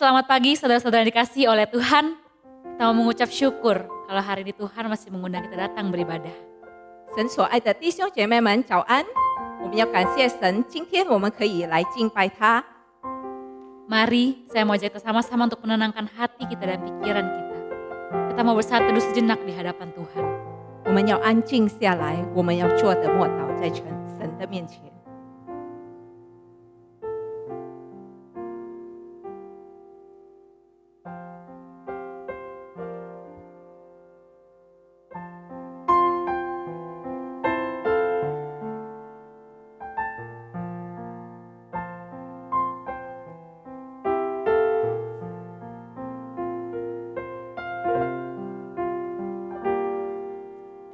Selamat pagi saudara-saudara dikasihi oleh Tuhan. Kita mau mengucap syukur kalau hari ini Tuhan masih mengundang kita datang beribadah. 神所爱的弟兄姐妹们，早安！我们要感谢神，今天我们可以来敬拜他。 Mari saya mau ajak kita sama-sama untuk menenangkan hati kita dan pikiran kita. Kita mau bersatu teduh sejenak di hadapan Tuhan. 我们要安静下来，我们要坐的默祷在神的面前。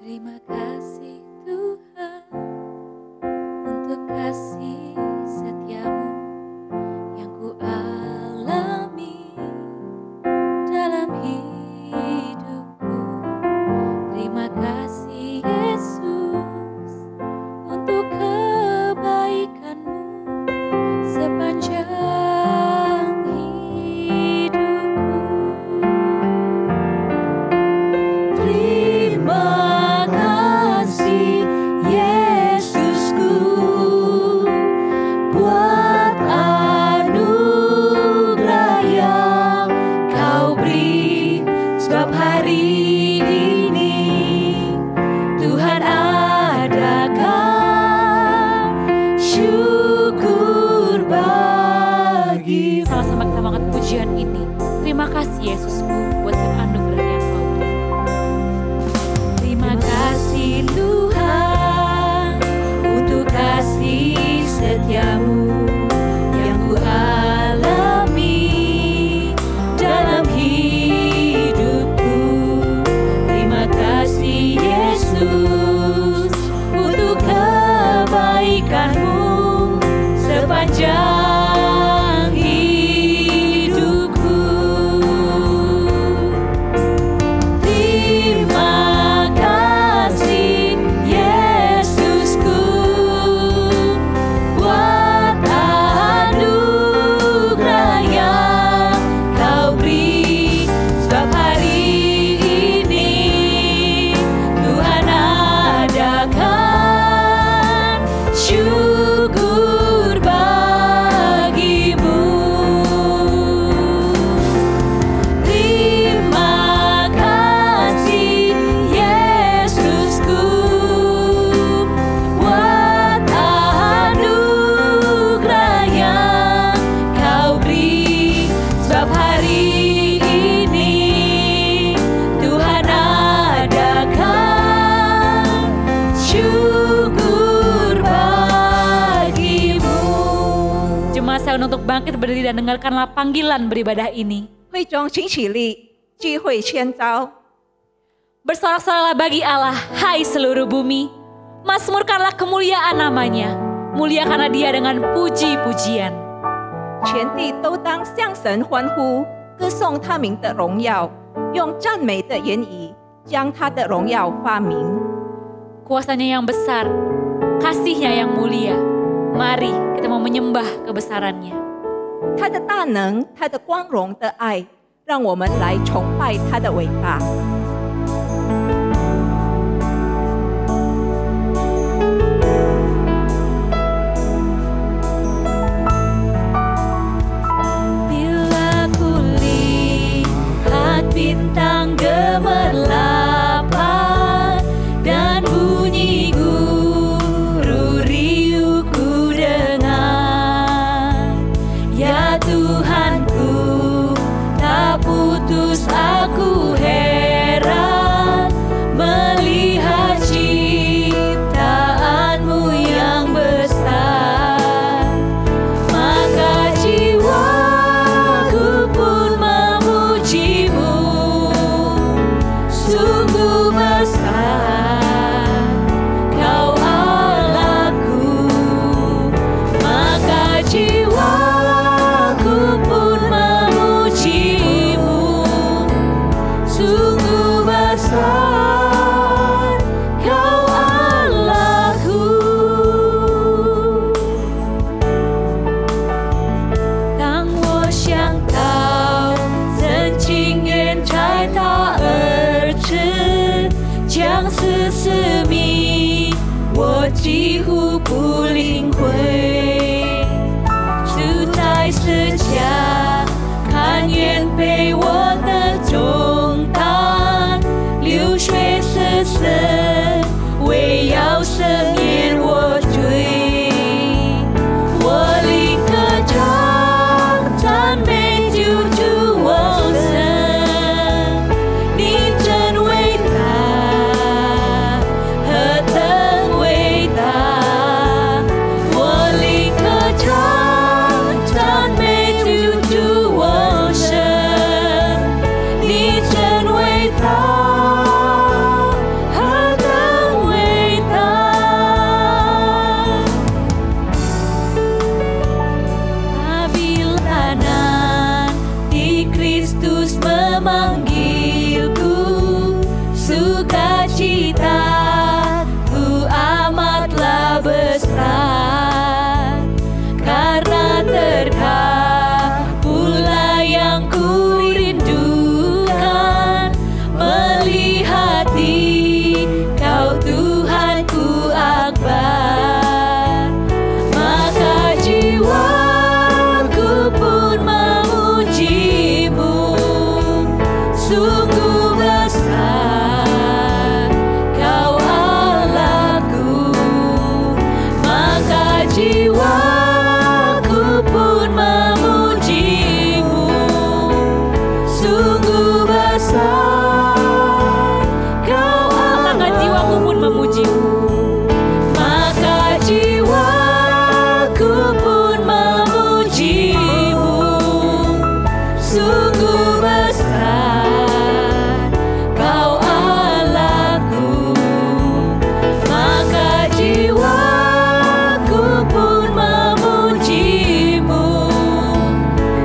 Terima kasih Tuhan untuk kasih setiamu yang ku alami dalam hidupku. Terima kasih Yesus untuk kebaikanmu sepanjang hidupku. Terima kasih Yesusku buat anugerah yang kau beri, sebab hari ini Tuhan adakan syukur bagi. Sama-sama kita angkat pujian ini. Terima kasih Yesusku buat anugerah yang kau beri. Terima kasih Tuhan untuk kasih setiamu yang ku alami dalam hidupku. Terima kasih Yesus untuk kebaikanmu sepanjang hidupku. Terima kasih Yesusku buat anugerah yang kau beri, sebab hari ini Tuhan adakan syukur bagimu. Terima kasih Yesusku buat anugerah yang kau beri, sebab hari ini Tuhan adakan syukur bagimu. Jemaat saya untuk bangkit berdiri dan dengarkanlah panggilan beribadah ini. 会中请起立，聚会宣召。 Bersorak-soraklah bagi Allah, hai seluruh bumi. Mazmurkanlah kemuliaan namanya. Muliakanlah dia dengan puji-pujian. 全地都当向神欢呼，歌颂他名的荣耀，用赞美的言语将他的荣耀发明。 Kuasanya yang besar, kasihnya yang mulia. Mari kita mau menyembah kebesarannya. 他的大能，他的光荣的爱，让我们来崇拜他的伟大。 Bila kulihat bintang gemerlapan dan bunyi guru riuh ku dengar, ya Tuhanku, tak putus aku heran. 几乎不领会。主在十架甘愿背我的重担，流血舍身，为要赦免我罪。我立刻唱赞美救主我神，你真伟大，何等伟大！我立刻唱赞美救主我神，你真伟大，何等伟大！Apabila di Kristus memanggilku, sukacita ku amatlah besar, karena terkabulah yang ku rindukan, melihati Kau Tuhanku akbar. Maka jiwaku pun memuji-Mu, sungguh besar Kau Allahku. Maka jiwaku pun memuji-Mu, sungguh besar Kau Allahku. Maka jiwaku pun memuji-Mu. Maka jiwaku pun memuji-Mu, sungguh besar Kau Allahku. Maka jiwaku pun memuji-Mu,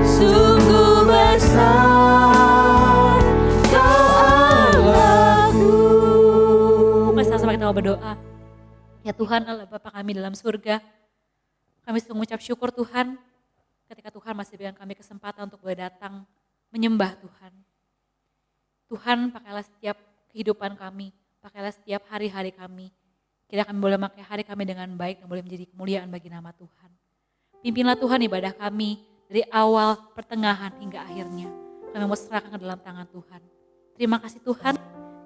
sungguh besar Kau Allahku. Mari sama-sama kita mau berdoa. Ya Tuhan Allah Bapa kami dalam surga, kami sungguh mengucap syukur Tuhan ketika Tuhan masih berikan kami kesempatan untuk boleh datang menyembah Tuhan. Tuhan pakailah setiap kehidupan kami, pakailah setiap hari-hari kami. Kira kami boleh memakai hari kami dengan baik dan boleh menjadi kemuliaan bagi nama Tuhan. Pimpinlah Tuhan ibadah kami dari awal, pertengahan hingga akhirnya. Kami mau serahkan ke dalam tangan Tuhan. Terima kasih Tuhan,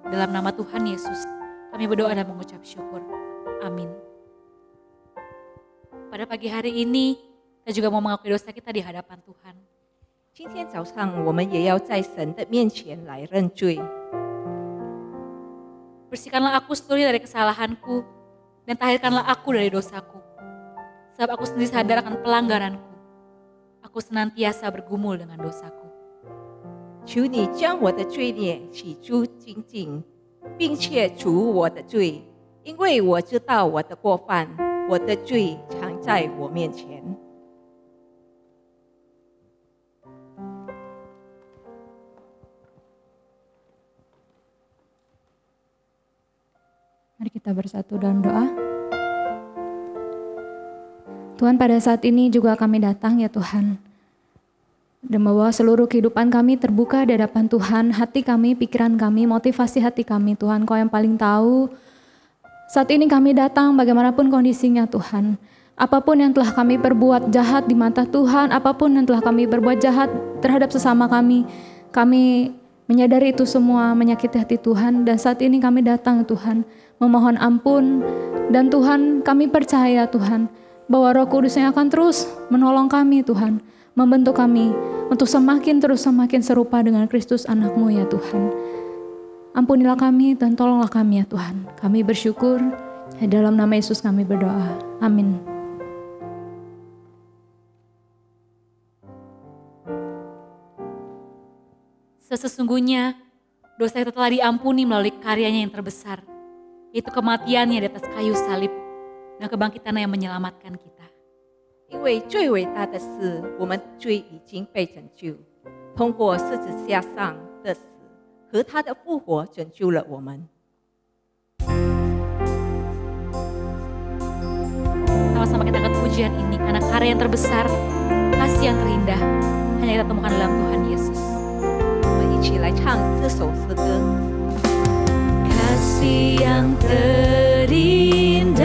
dalam nama Tuhan Yesus kami berdoa dan mengucap syukur. Amin. Pada pagi hari ini, kita juga mau mengakui dosa kita di hadapan Tuhan. 今天早上，我们也要在神的面前来认罪。 Bersihkanlah aku seluruhnya dari kesalahanku, dan tahirkanlah aku dari dosaku. Sebab aku sendiri sadar akan pelanggaranku. Aku senantiasa bergumul dengan dosaku. 求你将我的罪孽洗诸净尽，并且除我的罪，因为我知道我的过犯，我的罪常在我面前。 Mari kita bersatu dalam doa. Tuhan, pada saat ini juga kami datang ya Tuhan, dan membawa seluruh kehidupan kami terbuka di hadapan Tuhan, hati kami, pikiran kami, motivasi hati kami Tuhan, Kau yang paling tahu. Saat ini kami datang bagaimanapun kondisinya Tuhan, apapun yang telah kami perbuat jahat di mata Tuhan, apapun yang telah kami berbuat jahat terhadap sesama kami menyadari itu semua menyakiti hati Tuhan, dan saat ini kami datang Tuhan, memohon ampun, dan Tuhan kami percaya Tuhan, bahwa Roh Kudus-Nya akan terus menolong kami Tuhan, membentuk kami untuk semakin serupa dengan Kristus anak-Mu ya Tuhan. Ampunilah kami dan tolonglah kami ya Tuhan. Kami bersyukur, dalam nama Yesus kami berdoa. Amin. Sesungguhnya dosa kita telah diampuni melalui karyanya yang terbesar, yaitu kematiannya di atas kayu salib dan kebangkitannya yang menyelamatkan kita. 因为最伟大的是，我们罪已经被拯救，通过十字架上的死和他的复活拯救了我们。 Sama-sama kita angkat pujian ini karena karya yang terbesar, kasih yang terindah hanya kita temukan dalam Tuhan Yesus. 我们一起来唱这首诗歌。 Kasih yang terindah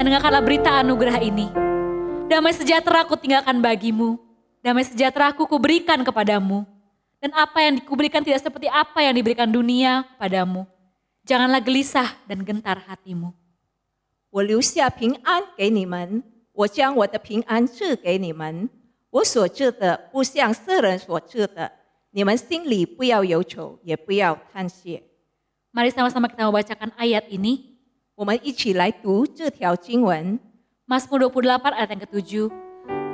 dan dengarkanlah berita anugerah ini. Damai sejahtera ku tinggalkan bagimu, damai sejahtera ku berikan kepadamu. Dan apa yang kuberikan tidak seperti apa yang diberikan dunia kepadamu. Janganlah gelisah dan gentar hatimu. 我留下平安给你们，我将我的平安赐给你们。我所赐的不像世人所赐的，你们心里不要忧愁，也不要叹息。 Mari sama-sama kita membacakan ayat ini. 我们一起来读这条经文。 Mazmur 28 ayat yang ke-7.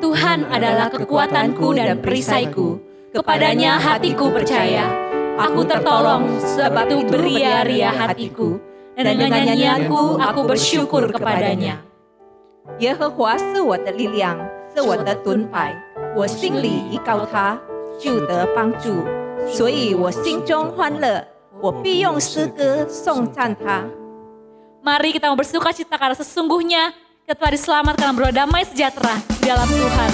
Tuhan adalah kekuatanku dan perisaiku, kepadanya hatiku percaya. Aku tertolong sebab itu beria-ria hatiku, dan dengan nyanyianku aku bersyukur kepadanya. 耶和华是我的力量，是我的盾牌，我心里依靠他，就得帮助，所以我心中欢乐，我必用诗歌颂赞他。 Mari kita mau bersuka cita karena sesungguhnya kita telah diselamatkan dan berdoa damai sejahtera di dalam Tuhan.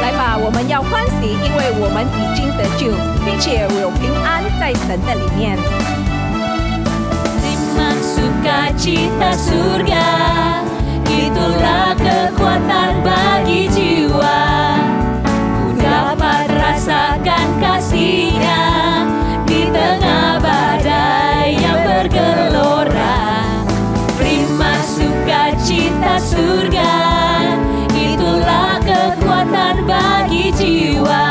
来吧，我们要欢喜，因为我们已经得救，并且有平安在神的里面。 Terima sukacita surga, itulah kekuatan bagi jiwa. Ku dapat rasakan kasih-Nya di tengah badai yang bergelora. Terima sukacita surga, itulah kekuatan bagi jiwa.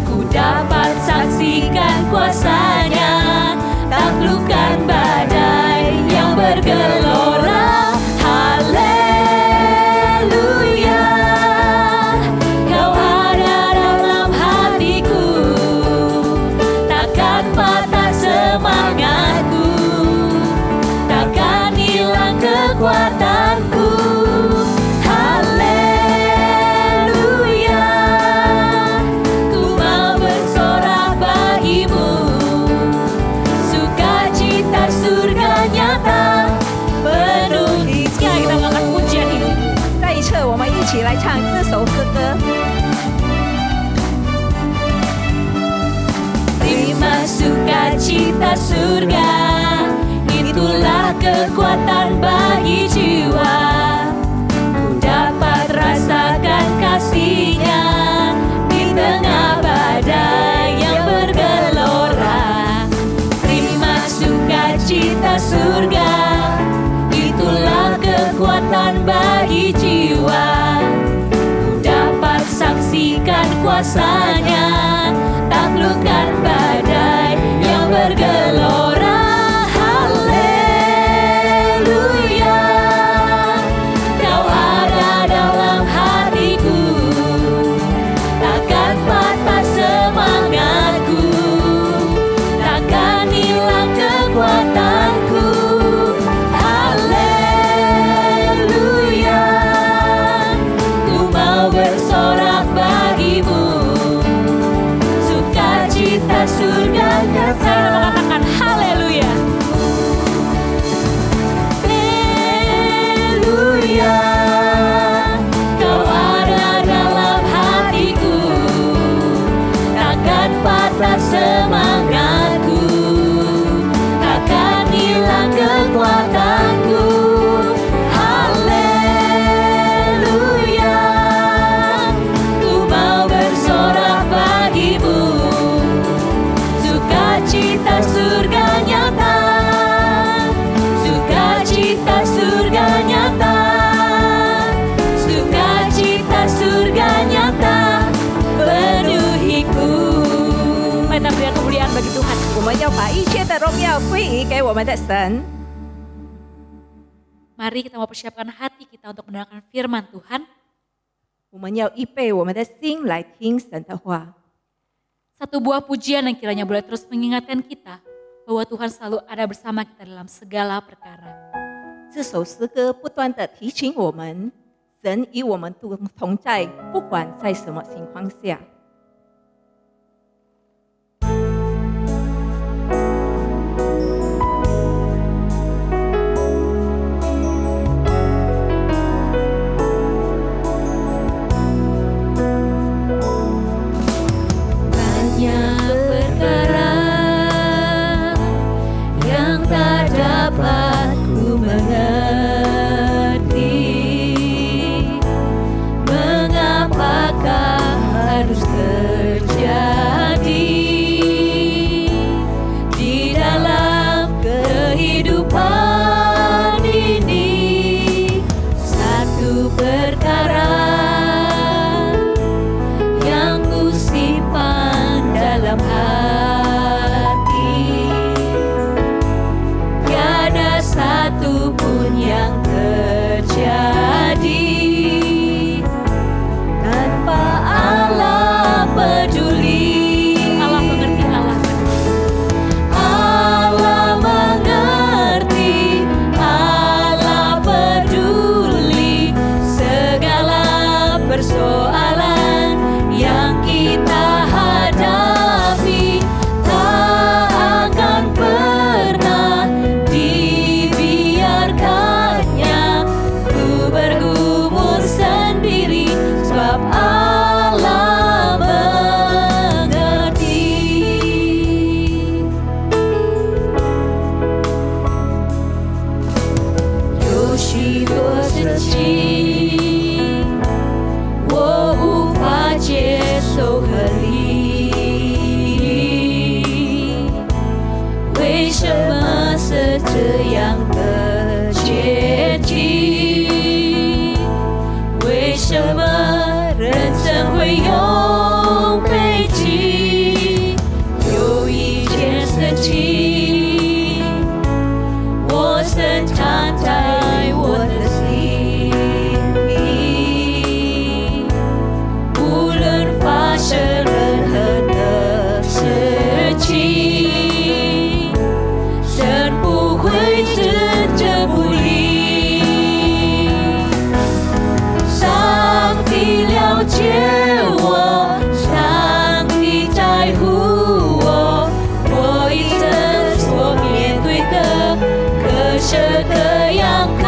Ku dapat saksikan kuasa-Nya, taklukkan badai yang bergelora. Haleluya, Kau ada dalam hatiku, takkan patah semangatku, takkan hilang kekuatanku. Haleluya, ku mau bersorak bagimu, sukacita surga nyata penuhi. Sekarang kita mengangkat pujian ini. 再一次，我们一起来唱这首诗歌。 Terima sukacita surga, itulah kekuatan bagi jiwa. Ku dapat rasakan kasih-Nya di tengah badai yang bergelora. Terima sukacita surga, itulah kekuatan bagi jiwa. Ku dapat saksikan kuasa-Nya, taklukkan badai yang bergelora. Haleluya, Kau ada dalam hatiku, takkan patah semangatku, takkan hilang kekuatanku. Haleluya, ku mau bersorak bagimu, sukacita surga nyata. Saya mengatakan haleluya. Haleluya, Kau ada dalam hatiku, takkan patah semangatku, takkan hilang kekuatanku. Haleluya, ku mau bersorak bagimu, sukacita surga nyata, sukacita surga nyata, sukacita surga nyata penuhiku. Mari kita berikan kemuliaan bagi Tuhan. 我们要把一切的荣耀归于给我们的神。 Mari kita mau persiapkan hati kita untuk mendengarkan firman Tuhan. 我们要预备我们的心来听神的话。 Satu buah pujian yang kiranya boleh terus mengingatkan kita bahwa Tuhan selalu ada bersama kita dalam segala perkara. 这首诗歌不断的提醒我们，神与我们同在，不管在什么情况下。 Banyak perkara yang tak dapat ku mengerti. persoalan yang kita hadapi tak akan pernah dibiarkannya. Ku bergumul sendiri sebab Allah mengerti.有许多事情我无法接受和理解，为什么是这样的结局？为什么人生会有悲剧？有一件事情我深藏在我的心里，无论发生任何的事情，神不会置之不理。上帝了解我，上帝在乎我，我一生所面对的各式各样困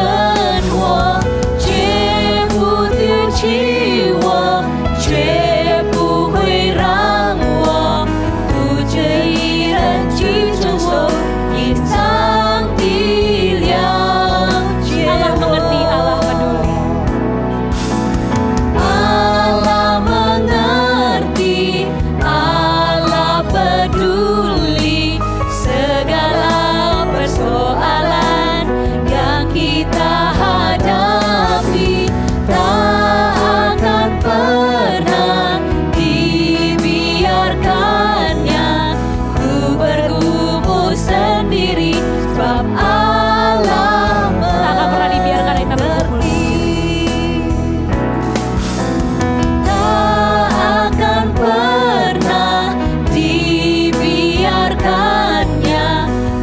惑，绝不丢弃我，绝不会让我独自一人去承受隐藏的了解。Allah mengerti, Allah peduli. Allah mengerti, Allah peduli segala persoalan yang kita hadapi tak akan pernah dibiarkannya. Ku bergumul sendiri sebab Allah tak akan pernah dibiarkan kita bergumul. Tak akan pernah dibiarkannya.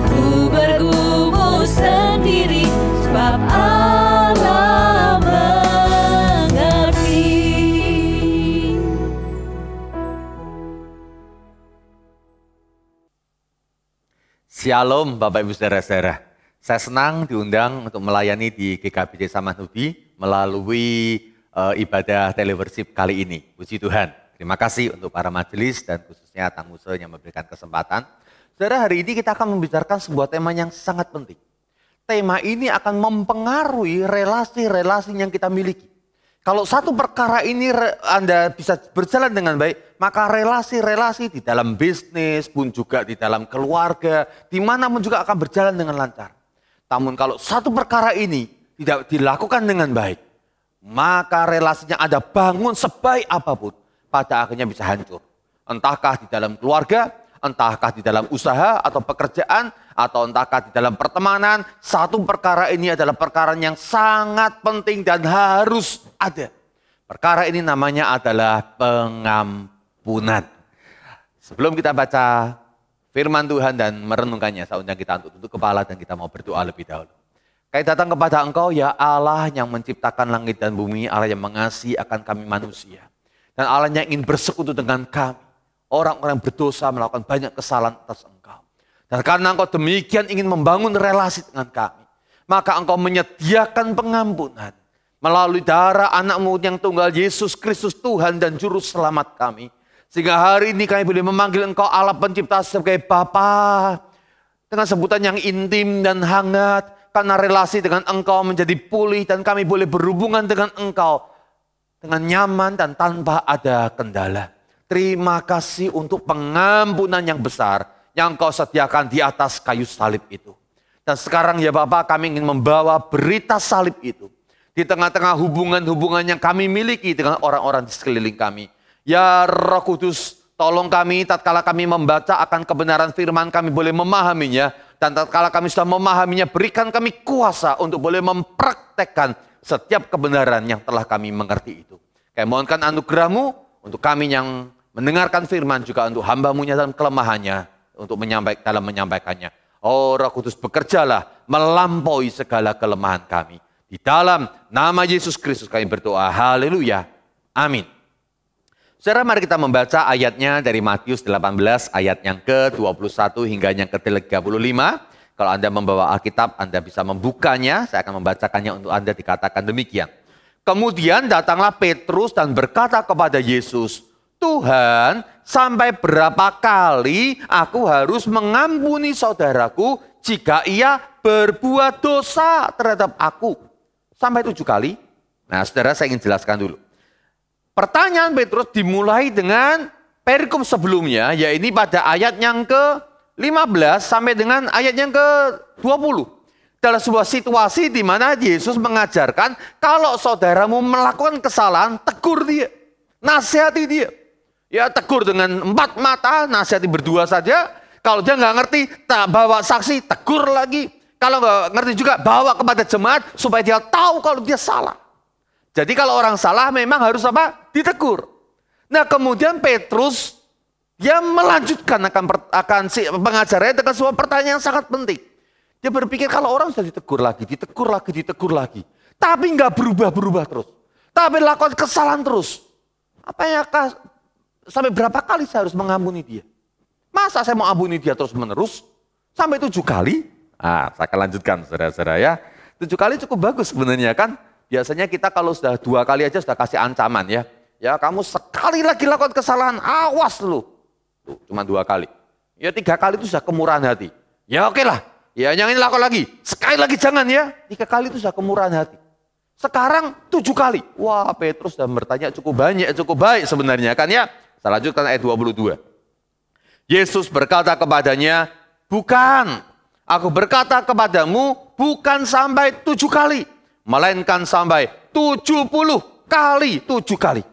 Ku bergumul sendiri sebab Allah mengerti. Shalom Bapak Ibu Saudara-saudara. Saya senang diundang untuk melayani di GKBJ Samanhudi melalui ibadah teleworship kali ini. Puji Tuhan. Terima kasih untuk para majelis dan khususnya tamu yang memberikan kesempatan. Saudara, hari ini kita akan membicarakan sebuah tema yang sangat penting. Tema ini akan mempengaruhi relasi-relasi yang kita miliki. Kalau satu perkara ini Anda bisa berjalan dengan baik, maka relasi-relasi di dalam bisnis pun juga di dalam keluarga, dimanapun juga akan berjalan dengan lancar. Namun kalau satu perkara ini tidak dilakukan dengan baik, maka relasinya Anda bangun sebaik apapun, pada akhirnya bisa hancur. Entahkah di dalam keluarga, entahkah di dalam usaha atau pekerjaan, atau entahkah di dalam pertemanan, satu perkara ini adalah perkara yang sangat penting dan harus ada. Perkara ini namanya adalah pengampunan. Sebelum kita baca firman Tuhan dan merenungkannya, saya undang kita untuk tunduk kepala dan kita mau berdoa lebih dahulu. Kami datang kepada Engkau ya Allah yang menciptakan langit dan bumi, Allah yang mengasihi akan kami manusia. Dan Allah yang ingin bersekutu dengan kami. Orang-orang yang berdosa melakukan banyak kesalahan atas Engkau. Dan karena Engkau demikian ingin membangun relasi dengan kami, maka Engkau menyediakan pengampunan melalui darah anak-Mu yang tunggal Yesus Kristus Tuhan dan Juru Selamat kami. Sehingga hari ini kami boleh memanggil Engkau Allah Pencipta sebagai Bapa dengan sebutan yang intim dan hangat. Karena relasi dengan Engkau menjadi pulih dan kami boleh berhubungan dengan Engkau dengan nyaman dan tanpa ada kendala. Terima kasih untuk pengampunan yang besar yang Engkau sediakan di atas kayu salib itu. Dan sekarang ya Bapak, kami ingin membawa berita salib itu di tengah-tengah hubungan-hubungan yang kami miliki dengan orang-orang di sekeliling kami. Ya Roh Kudus, tolong kami tatkala kami membaca akan kebenaran firman, kami boleh memahaminya. Dan tatkala kami sudah memahaminya, berikan kami kuasa untuk boleh mempraktekkan setiap kebenaran yang telah kami mengerti itu. Kami mohonkan anugerah-Mu untuk kami yang mendengarkan firman, juga untuk hamba-Mu dalam kelemahannya, untuk menyampaikannya. Oh Roh Kudus, bekerjalah melampaui segala kelemahan kami. Di dalam nama Yesus Kristus kami berdoa. Haleluya. Amin. Saudara, mari kita membaca ayatnya dari Matius 18 ayat yang ke-21 hingga yang ke-35. Kalau Anda membawa Alkitab, Anda bisa membukanya. Saya akan membacakannya untuk Anda, dikatakan demikian. Kemudian datanglah Petrus dan berkata kepada Yesus, Tuhan, sampai berapa kali aku harus mengampuni saudaraku jika ia berbuat dosa terhadap aku? Sampai 7 kali? Nah, saudara, saya ingin jelaskan dulu. Pertanyaan Petrus dimulai dengan perikop sebelumnya, yaitu pada ayat yang ke-15 sampai dengan ayat yang ke-20. Dalam sebuah situasi di mana Yesus mengajarkan kalau saudaramu melakukan kesalahan, tegur dia, nasihati dia. Ya, tegur dengan 4 mata, nasihati berdua saja. Kalau dia nggak ngerti, tak bawa saksi, tegur lagi. Kalau nggak ngerti juga, bawa kepada jemaat supaya dia tahu kalau dia salah. Jadi kalau orang salah memang harus apa? Ditegur. Nah, kemudian Petrus dia melanjutkan akan pengajarannya dengan sebuah pertanyaan yang sangat penting. Dia berpikir kalau orang sudah ditegur lagi. Tapi nggak berubah-berubah terus. Tapi lakukan kesalahan terus. Sampai berapa kali saya harus mengampuni dia? Masa saya mau ampuni dia terus menerus? Sampai 7 kali? Saya akan lanjutkan saudara-saudara ya. 7 kali cukup bagus sebenarnya kan. Biasanya kita kalau sudah 2 kali aja sudah kasih ancaman ya. Ya, kamu sekali lagi lakukan kesalahan, awas lu. Tuh, cuma 2 kali. Ya, 3 kali itu sudah kemurahan hati. Ya oke lah. Ya, yang ini lakukan lagi. Sekali lagi jangan ya. 3 kali itu sudah kemurahan hati. Sekarang 7 kali. Wah, Petrus sudah bertanya cukup banyak, cukup baik sebenarnya kan ya. Saya lanjutkan ayat 22. Yesus berkata kepadanya, bukan. Aku berkata kepadamu, bukan sampai 7 kali. Melainkan sampai 70 kali 7 kali.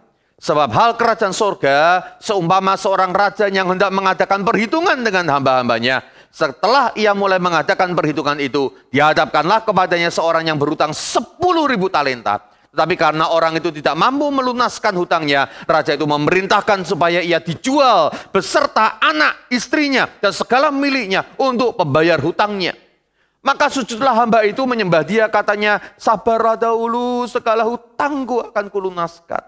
Sebab hal kerajaan sorga seumpama seorang raja yang hendak mengadakan perhitungan dengan hamba-hambanya. Setelah ia mulai mengadakan perhitungan itu, dihadapkanlah kepadanya seorang yang berhutang 10.000 talenta. Tetapi karena orang itu tidak mampu melunaskan hutangnya, raja itu memerintahkan supaya ia dijual beserta anak, istrinya, dan segala miliknya untuk pembayar hutangnya. Maka sujudlah hamba itu menyembah dia, katanya, sabarlah dahulu, segala hutangku akan kulunaskan.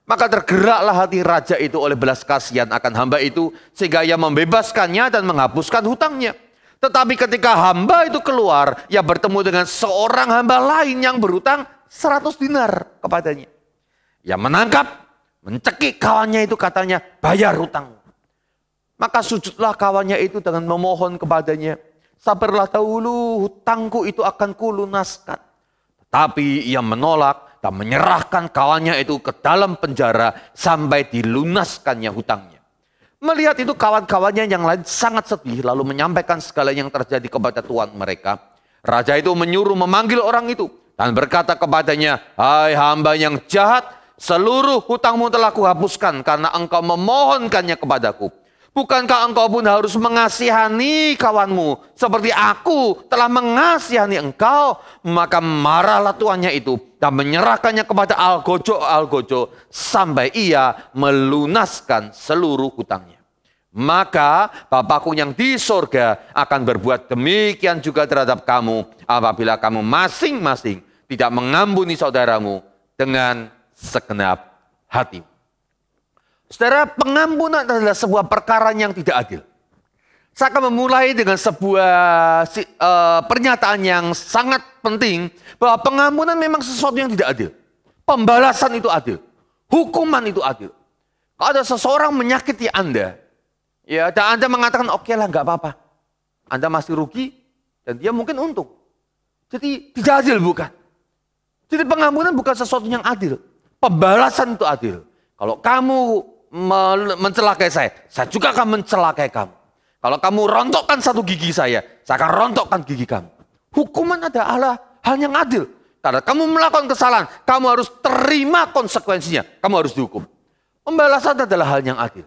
Maka tergeraklah hati raja itu oleh belas kasihan akan hamba itu, sehingga ia membebaskannya dan menghapuskan hutangnya. Tetapi ketika hamba itu keluar, ia bertemu dengan seorang hamba lain yang berhutang 100 dinar kepadanya. Ia menangkap, mencekik kawannya itu, katanya, bayar hutang. Maka sujudlah kawannya itu dengan memohon kepadanya, sabarlah dahulu, hutangku itu akan kulunaskan. Tapi ia menolak dan menyerahkan kawannya itu ke dalam penjara sampai dilunaskannya hutangnya. Melihat itu kawan-kawannya yang lain sangat sedih, lalu menyampaikan segala yang terjadi kepada tuan mereka. Raja itu menyuruh memanggil orang itu dan berkata kepadanya, hai hamba yang jahat, seluruh hutangmu telah kuhapuskan karena engkau memohonkannya kepadaku. Bukankah engkau pun harus mengasihani kawanmu seperti aku telah mengasihani engkau? Maka marahlah tuannya itu dan menyerahkannya kepada algojo sampai ia melunaskan seluruh hutangnya. Maka Bapakku yang di sorga akan berbuat demikian juga terhadap kamu apabila kamu masing-masing tidak mengampuni saudaramu dengan segenap hatimu. Saudara, pengampunan adalah sebuah perkara yang tidak adil. Saya akan memulai dengan sebuah pernyataan yang sangat penting bahwa pengampunan memang sesuatu yang tidak adil. Pembalasan itu adil. Hukuman itu adil. Kalau ada seseorang menyakiti Anda, ya, dan Anda mengatakan oke lah nggak apa-apa. Anda masih rugi dan dia mungkin untung. Jadi tidak adil bukan? Jadi pengampunan bukan sesuatu yang adil. Pembalasan itu adil. Kalau kamu mencelakai saya juga akan mencelakai kamu. Kalau kamu rontokkan 1 gigi saya akan rontokkan gigi kamu. Hukuman adalah hal yang adil. Karena kamu melakukan kesalahan, kamu harus terima konsekuensinya. Kamu harus dihukum. Pembalasan adalah hal yang adil.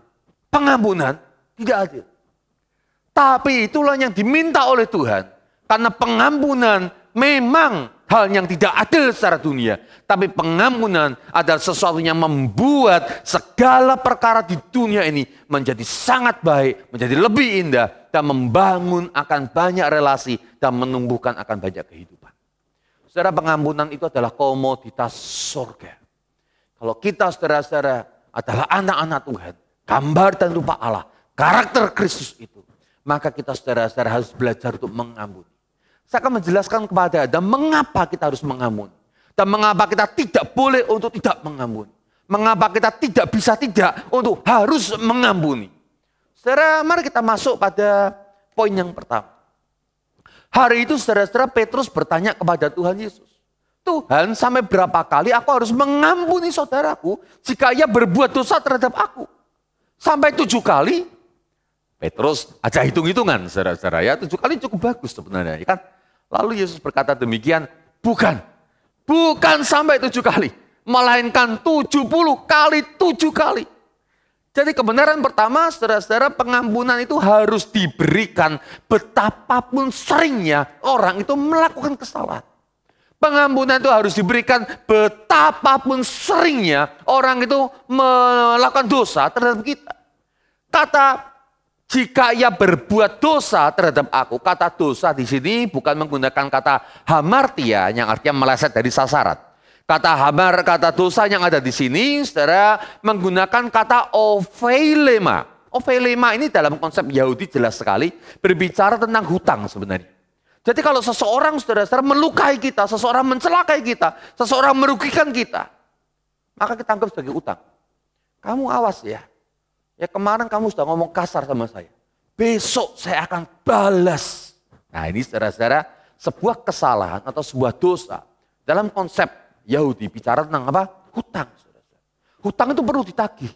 Pengampunan tidak adil. Tapi itulah yang diminta oleh Tuhan. Karena pengampunan memang hal yang tidak adil secara dunia. Tapi pengampunan adalah sesuatu yang membuat segala perkara di dunia ini menjadi sangat baik, menjadi lebih indah, dan membangun akan banyak relasi dan menumbuhkan akan banyak kehidupan. Saudara, pengampunan itu adalah komoditas surga. Kalau kita saudara-saudara adalah anak-anak Tuhan, gambar dan rupa Allah, karakter Kristus itu, maka kita saudara-saudara harus belajar untuk mengampuni. Saya akan menjelaskan kepada Anda mengapa kita harus mengampuni. Dan mengapa kita tidak boleh untuk tidak mengampuni. Mengapa kita tidak bisa tidak untuk harus mengampuni. Saudara, mari kita masuk pada poin yang pertama. Hari itu saudara-saudara Petrus bertanya kepada Tuhan Yesus. Tuhan, sampai berapa kali aku harus mengampuni saudaraku jika ia berbuat dosa terhadap aku? Sampai 7 kali? Petrus aja hitung-hitungan saudara-saudara ya. 7 kali cukup bagus sebenarnya ya kan. Lalu Yesus berkata demikian, bukan sampai 7 kali. Melainkan 70 kali 7 kali. Jadi kebenaran pertama saudara-saudara pengampunan itu harus diberikan betapapun seringnya orang itu melakukan kesalahan. Pengampunan itu harus diberikan betapapun seringnya orang itu melakukan dosa terhadap kita. Kata jika ia berbuat dosa terhadap aku, kata dosa di sini bukan menggunakan kata hamartia yang artinya meleset dari sasaran. Kata dosa yang ada di sini, saudara, menggunakan kata opheilema. Opheilema ini dalam konsep Yahudi jelas sekali berbicara tentang hutang sebenarnya. Jadi kalau seseorang saudara-saudara melukai kita, seseorang mencelakai kita, seseorang merugikan kita, maka kita anggap sebagai utang. Kamu awas ya. Ya kemarin kamu sudah ngomong kasar sama saya. Besok saya akan balas. Nah ini saudara-saudara sebuah kesalahan atau sebuah dosa. Dalam konsep Yahudi bicara tentang apa? Hutang. Saudara-saudara. Hutang itu perlu ditagih.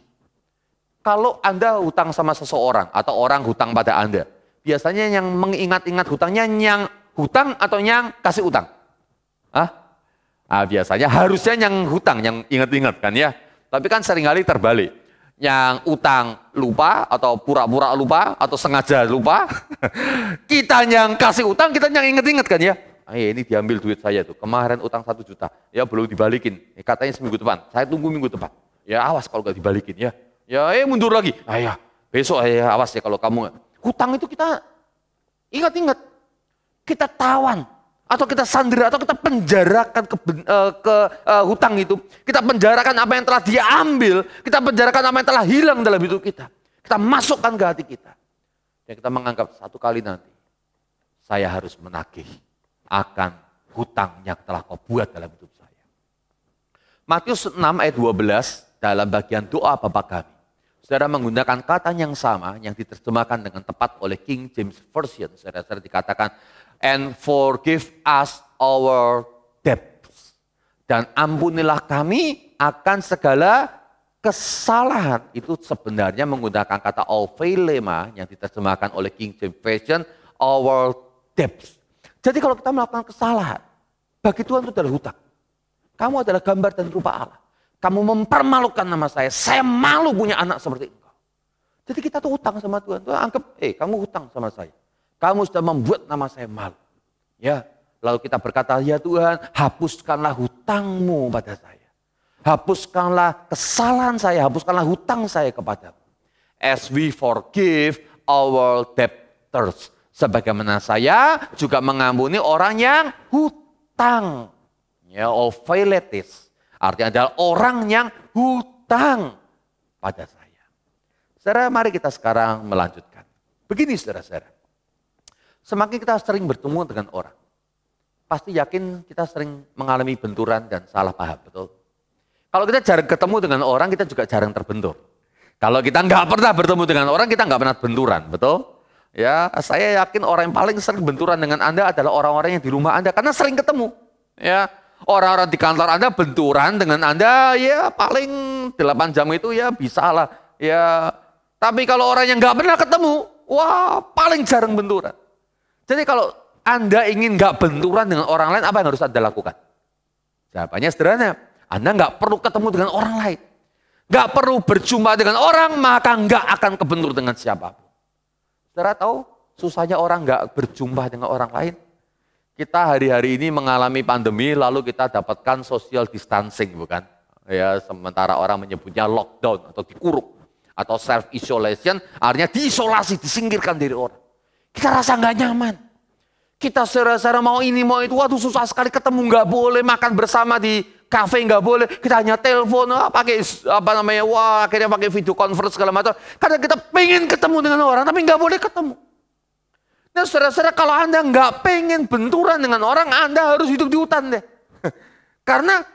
Kalau Anda hutang sama seseorang atau orang hutang pada Anda. Biasanya yang mengingat-ingat hutangnya yang hutang atau yang kasih utang? Biasanya harusnya yang hutang, yang ingat-ingat kan ya. Tapi kan seringkali terbalik. Yang utang lupa atau pura-pura lupa atau sengaja lupa. Kita yang kasih utang, kita yang inget-inget kan ya. Ini diambil duit saya tuh, kemarin utang 1 juta. Ya belum dibalikin, katanya seminggu depan. Saya tunggu minggu depan. Ya awas kalau gak dibalikin ya. Ya mundur lagi. Ya besok awas ya kalau kamu. Hutang itu kita ingat-ingat. Kita tawan. Atau kita sandera, atau kita penjarakan ke hutang itu. Kita penjarakan apa yang telah dia ambil. Kita penjarakan apa yang telah hilang dalam hidup kita. Kita masukkan ke hati kita. Dan kita menganggap satu kali nanti. Saya harus menagih akan hutang yang telah kau buat dalam hidup saya. Matius 6 ayat 12 dalam bagian doa Bapa kami. Saudara menggunakan kata yang sama yang diterjemahkan dengan tepat oleh King James Version. Saudara dikatakan, and forgive us our debts. Dan ampunilah kami akan segala kesalahan. Itu sebenarnya menggunakan kata opheilema yang diterjemahkan oleh King James Version, our debts. Jadi kalau kita melakukan kesalahan, bagi Tuhan itu adalah hutang. Kamu adalah gambar dan rupa Allah. Kamu mempermalukan nama saya malu punya anak seperti engkau. Jadi kita tuh hutang sama Tuhan. Tuhan anggap, kamu hutang sama saya. Kamu sudah membuat nama saya malu. Ya, lalu kita berkata, ya Tuhan, hapuskanlah hutangmu pada saya. Hapuskanlah kesalahan saya, hapuskanlah hutang saya kepadamu. As we forgive our debtors. Sebagaimana saya juga mengampuni orang yang hutang. Ya, ophiletes. Artinya adalah orang yang hutang pada saya. Saudara, mari kita sekarang melanjutkan. Begini saudara-saudara. Semakin kita sering bertemu dengan orang, pasti yakin kita sering mengalami benturan dan salah paham, betul? Kalau kita jarang ketemu dengan orang, kita juga jarang terbentur. Kalau kita nggak pernah bertemu dengan orang, kita nggak pernah benturan, betul? Ya, saya yakin orang yang paling sering benturan dengan Anda adalah orang-orang yang di rumah Anda, karena sering ketemu. Ya, orang-orang di kantor Anda benturan dengan Anda, ya paling 8 jam itu ya bisa lah. Ya, tapi kalau orang yang nggak pernah ketemu, wah paling jarang benturan. Jadi kalau Anda ingin nggak benturan dengan orang lain, apa yang harus Anda lakukan? Jawabannya sederhana, Anda nggak perlu ketemu dengan orang lain. Nggak perlu berjumpa dengan orang, maka nggak akan kebentur dengan siapapun. Saudara tahu susahnya orang nggak berjumpa dengan orang lain? Kita hari-hari ini mengalami pandemi, lalu kita dapatkan social distancing, bukan? Ya, sementara orang menyebutnya lockdown atau dikurung. Atau self-isolation, artinya diisolasi, disingkirkan dari orang. Kita rasa nggak nyaman. Kita serasa mau ini mau itu, waduh susah sekali ketemu, nggak boleh makan bersama di kafe nggak boleh, kita hanya telepon, pakai akhirnya pakai video conference segala macam. Karena kita pengen ketemu dengan orang, tapi nggak boleh ketemu. Nah saudara-saudara, kalau Anda nggak pengen benturan dengan orang, Anda harus hidup di hutan deh. Karena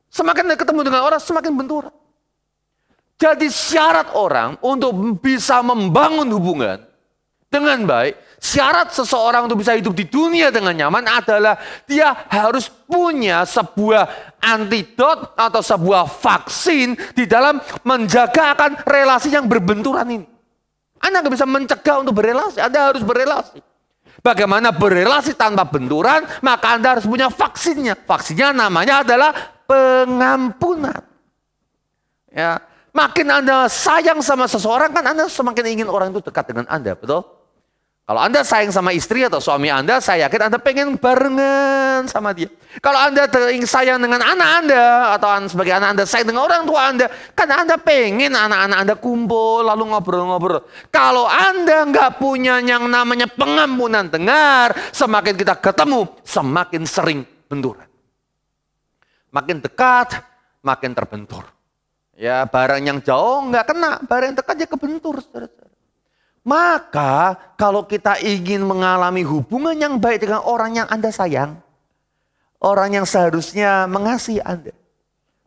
semakin Anda ketemu dengan orang, semakin benturan. Jadi syarat orang untuk bisa membangun hubungan dengan baik, syarat seseorang untuk bisa hidup di dunia dengan nyaman adalah dia harus punya sebuah antidot atau sebuah vaksin di dalam menjaga akan relasi yang berbenturan ini. Anda nggak bisa mencegah untuk berelasi, Anda harus berelasi. Bagaimana berelasi tanpa benturan, maka Anda harus punya vaksinnya. Vaksinnya namanya adalah pengampunan. Ya, makin Anda sayang sama seseorang, kan Anda semakin ingin orang itu dekat dengan Anda, betul? Kalau Anda sayang sama istri atau suami Anda, saya yakin Anda pengen barengan sama dia. Kalau Anda sayang dengan anak Anda, atau sebagai anak Anda sayang dengan orang tua Anda, kan Anda pengen anak-anak Anda kumpul, lalu ngobrol-ngobrol. Kalau Anda nggak punya yang namanya pengampunan, dengar, semakin kita ketemu, semakin sering benturan. Makin dekat, makin terbentur. Ya, barang yang jauh nggak kena, barang yang dekat aja kebentur, saudara-saudara. Maka kalau kita ingin mengalami hubungan yang baik dengan orang yang Anda sayang, orang yang seharusnya mengasihi Anda,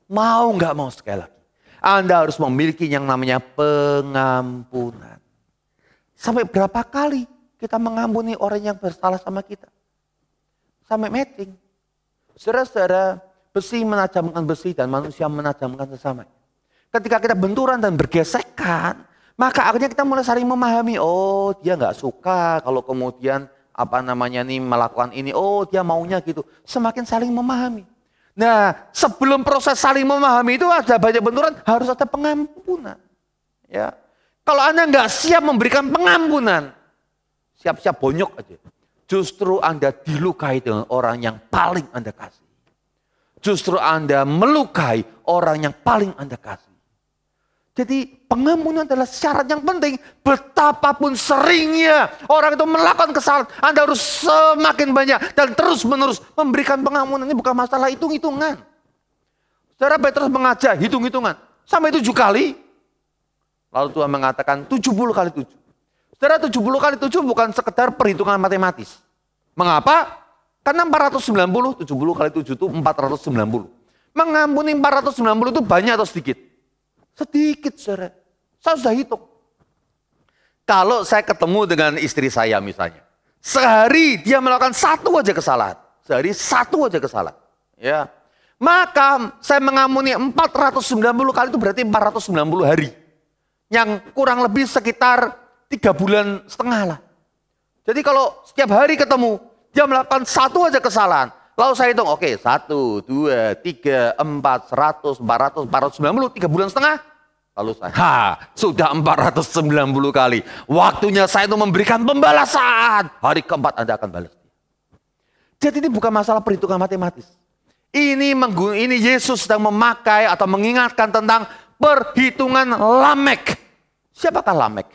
mau nggak mau sekali lagi, Anda harus memiliki yang namanya pengampunan. Sampai berapa kali kita mengampuni orang yang bersalah sama kita? Sampai matching. Saudara-saudara, besi menajamkan besi dan manusia menajamkan sesama. Ketika kita benturan dan bergesekan, maka akhirnya kita mulai saling memahami, oh dia nggak suka kalau kemudian melakukan ini, oh dia maunya gitu. Semakin saling memahami. Nah sebelum proses saling memahami itu ada banyak benturan, harus ada pengampunan. Ya, kalau Anda nggak siap memberikan pengampunan, siap-siap bonyok aja. Justru Anda dilukai dengan orang yang paling Anda kasih. Justru Anda melukai orang yang paling Anda kasih. Jadi pengampunan adalah syarat yang penting. Betapapun seringnya orang itu melakukan kesalahan, Anda harus semakin banyak dan terus menerus memberikan pengampunan. Ini bukan masalah hitung-hitungan. Saudara Petrus mengajak hitung-hitungan sampai 7 kali. Lalu Tuhan mengatakan 70 kali 7. Saudara, 70 kali 7 bukan sekedar perhitungan matematis. Mengapa? Karena 490, 70 kali 7 itu 490. Mengampuni 490 itu banyak atau sedikit? Sedikit, saudara. Saya sudah hitung. Kalau saya ketemu dengan istri saya misalnya, sehari dia melakukan satu aja kesalahan. Sehari satu aja kesalahan. Ya. Maka saya mengampuni 490 kali itu berarti 490 hari. Yang kurang lebih sekitar 3,5 bulan lah. Jadi kalau setiap hari ketemu, dia melakukan satu aja kesalahan. Lalu saya hitung, oke, 1, 2, 3, 4, 100, 400, 490, 3,5 bulan. Lalu saya, sudah 490 kali. Waktunya saya itu memberikan pembalasan. Hari keempat Anda akan balas. Jadi ini bukan masalah perhitungan matematis. Ini Yesus sedang memakai atau mengingatkan tentang perhitungan Lamek. Siapakah Lamek?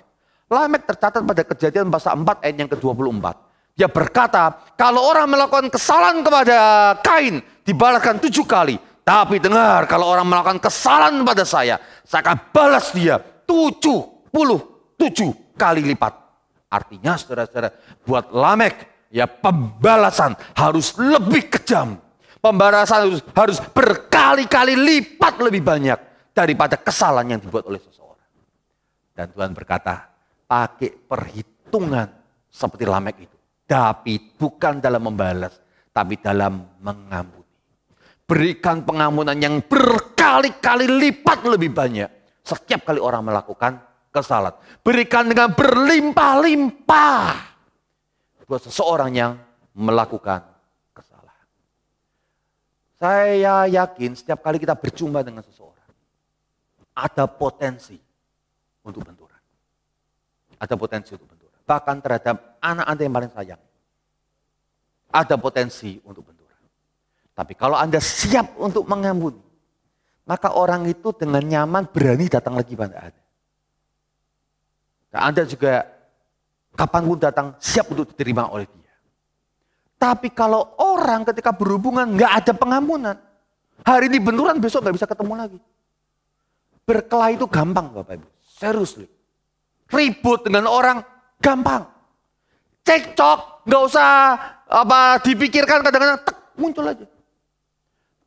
Lamek tercatat pada Kejadian pasal 4 ayat yang ke-24. Dia berkata, kalau orang melakukan kesalahan kepada Kain, dibalaskan 7 kali. Tapi dengar, kalau orang melakukan kesalahan kepada saya akan balas dia 77 kali lipat. Artinya saudara-saudara, buat Lamek, ya pembalasan harus lebih kejam. Pembalasan harus berkali-kali lipat lebih banyak daripada kesalahan yang dibuat oleh seseorang. Dan Tuhan berkata, pakai perhitungan seperti Lamek itu. Tapi bukan dalam membalas, tapi dalam mengampuni. Berikan pengampunan yang berkali-kali lipat lebih banyak setiap kali orang melakukan kesalahan. Berikan dengan berlimpah-limpah buat seseorang yang melakukan kesalahan. Saya yakin setiap kali kita berjumpa dengan seseorang, ada potensi untuk benturan. Ada potensi untuk benturan. Bahkan terhadap anak Anda yang paling sayang. Ada potensi untuk benturan. Tapi kalau Anda siap untuk mengampuni, maka orang itu dengan nyaman berani datang lagi pada Anda. Dan Anda juga kapanpun datang siap untuk diterima oleh dia. Tapi kalau orang ketika berhubungan nggak ada pengampunan, Hari ini benturan, besok nggak bisa ketemu lagi. Berkelahi itu gampang Bapak Ibu. Seriously. Ribut dengan orang gampang. Cekcok, nggak usah dipikirkan, kadang-kadang muncul aja.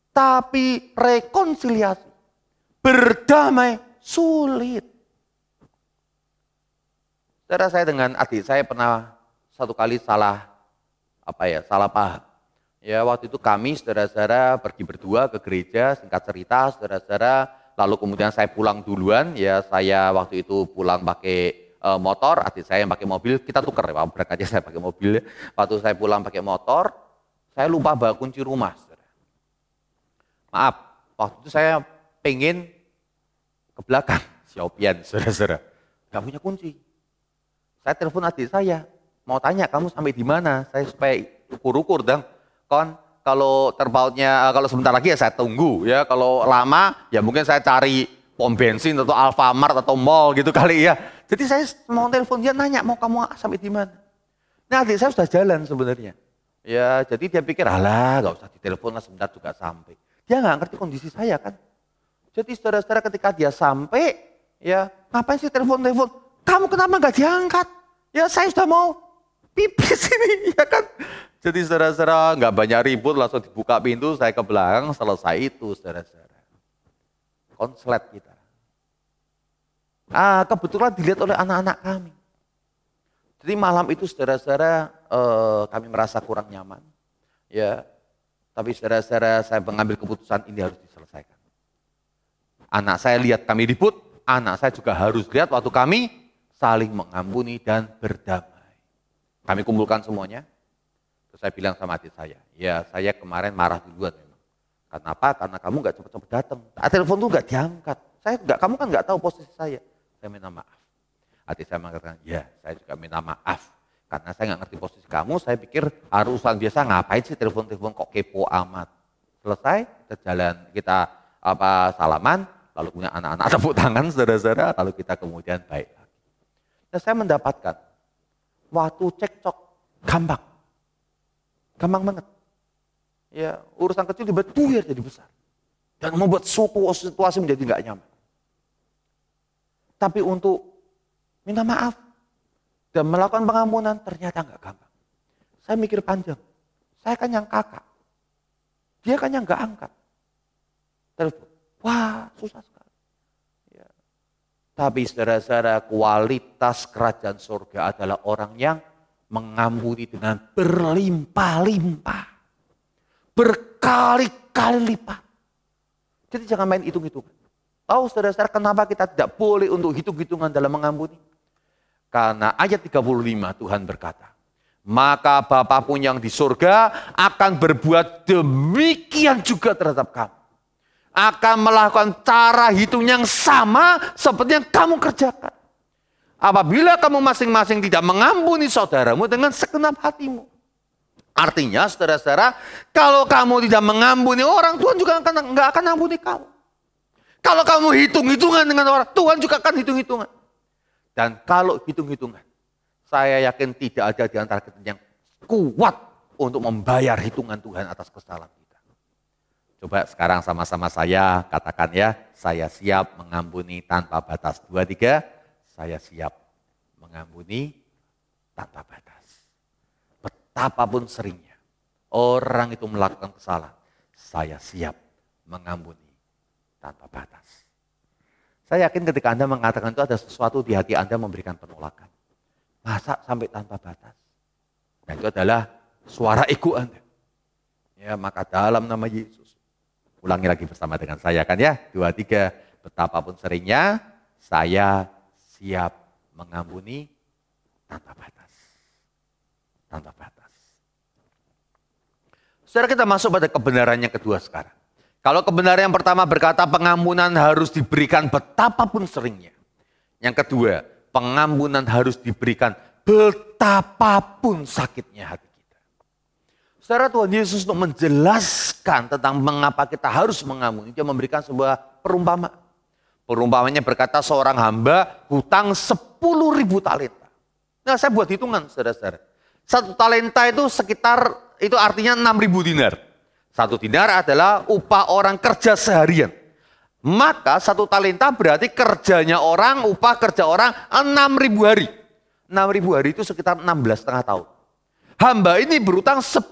Tapi rekonsiliasi, berdamai sulit. Saudara, saya dengan adik saya pernah satu kali salah paham. Ya, waktu itu kami saudara-saudara pergi berdua ke gereja, singkat cerita saudara-saudara, lalu kemudian saya pulang duluan, ya saya waktu itu pulang pakai motor, adik saya yang pakai mobil, kita tuker ya, berangkatnya saya pakai mobil. Waktu saya pulang pakai motor, saya lupa bawa kunci rumah. Saudara. Maaf, waktu itu saya pengen ke belakang, siopian saudara-saudara, gak punya kunci. Saya telepon adik saya, mau tanya kamu sampai di mana, saya supaya ukur-ukur dong. Kalau terpautnya, kalau sebentar lagi ya saya tunggu ya, kalau lama ya mungkin saya cari pom bensin atau Alfamart atau mall gitu kali ya. Jadi saya mau telepon dia nanya mau kamu sampai di mana. Nah adik saya sudah jalan sebenarnya. Ya jadi dia pikir alah gak usah ditelepon lah sebentar juga sampai. Dia nggak ngerti kondisi saya kan. Jadi saudara-saudara ketika dia sampai ya ngapain sih telepon-telepon. Kamu kenapa nggak diangkat? Ya saya sudah mau pipis ini ya kan. Jadi saudara-saudara nggak banyak ribut, langsung dibuka pintu, saya ke belakang, selesai itu saudara-saudara. Konslet kita. Kebetulan dilihat oleh anak-anak kami. Jadi malam itu saudara-saudara kami merasa kurang nyaman. Ya, tapi saudara-saudara saya mengambil keputusan ini harus diselesaikan. Anak saya lihat kami ribut, anak saya juga harus lihat waktu kami saling mengampuni dan berdamai. Kami kumpulkan semuanya. Terus saya bilang sama adik saya, ya saya kemarin marah duluan memang. Kenapa? Karena kamu nggak cepat-cepat datang. Telepon tuh nggak diangkat. Kamu kan nggak tahu posisi saya. Saya minta maaf. Adik saya mengatakan, ya saya juga minta maaf. Karena saya nggak ngerti posisi kamu, saya pikir urusan biasa ngapain sih telepon-telepon kok kepo amat. Selesai, kita jalan, kita salaman, lalu punya anak-anak tepuk tangan saudara-saudara, lalu kita kemudian baik. Nah, saya mendapatkan waktu cekcok gampang banget. Ya urusan kecil dibetulin jadi besar dan membuat suatu situasi menjadi nggak nyaman. Tapi untuk minta maaf dan melakukan pengampunan ternyata nggak gampang. Saya mikir panjang. Saya kan yang kakak, dia kan yang nggak angkat telepon. Wah susah sekali. Tapi saudara-saudara, kualitas kerajaan surga adalah orang yang mengampuni dengan berlimpah-limpah. Berkali-kali lipat. Jadi jangan main hitung-hitungan. Tahu saudara-saudara kenapa kita tidak boleh untuk hitung-hitungan dalam mengampuni? Karena ayat 35 Tuhan berkata, maka Bapakmu yang di surga akan berbuat demikian juga terhadap kamu. Akan melakukan cara hitung yang sama seperti yang kamu kerjakan. Apabila kamu masing-masing tidak mengampuni saudaramu dengan segenap hatimu. Artinya saudara-saudara, kalau kamu tidak mengampuni orang, Tuhan juga nggak akan ampuni kamu. Kalau kamu hitung-hitungan dengan orang, Tuhan juga akan hitung-hitungan. Dan kalau hitung-hitungan, saya yakin tidak ada di antara kita yang kuat untuk membayar hitungan Tuhan atas kesalahan kita. Coba sekarang sama-sama saya katakan ya, saya siap mengampuni tanpa batas. 2, 3, saya siap mengampuni tanpa batas. Betapapun seringnya orang itu melakukan kesalahan, saya siap mengampuni tanpa batas. Saya yakin ketika Anda mengatakan itu ada sesuatu di hati Anda memberikan penolakan. Masa sampai tanpa batas? Dan itu adalah suara ego Anda. Ya, maka dalam nama Yesus, ulangi lagi bersama dengan saya kan ya. 2, 3, betapapun seringnya saya siap mengampuni tanpa batas. Tanpa batas. Saudara, kita masuk pada kebenaran yang kedua sekarang. Kalau kebenaran yang pertama berkata pengampunan harus diberikan betapapun seringnya. Yang kedua, pengampunan harus diberikan betapapun sakitnya hati kita. Saudara, Tuhan Yesus untuk menjelaskan tentang mengapa kita harus mengampuni, dia memberikan sebuah perumpamaan. Perumpamannya berkata seorang hamba hutang 10.000 talenta. Nah, saya buat hitungan saudara-saudara. 1 talenta itu sekitar, itu artinya 6.000 dinar. 1 dinar adalah upah orang kerja seharian. Maka 1 talenta berarti kerjanya orang, upah kerja orang 6.000 hari. 6.000 hari itu sekitar 16,5 tahun. Hamba ini berutang 10.000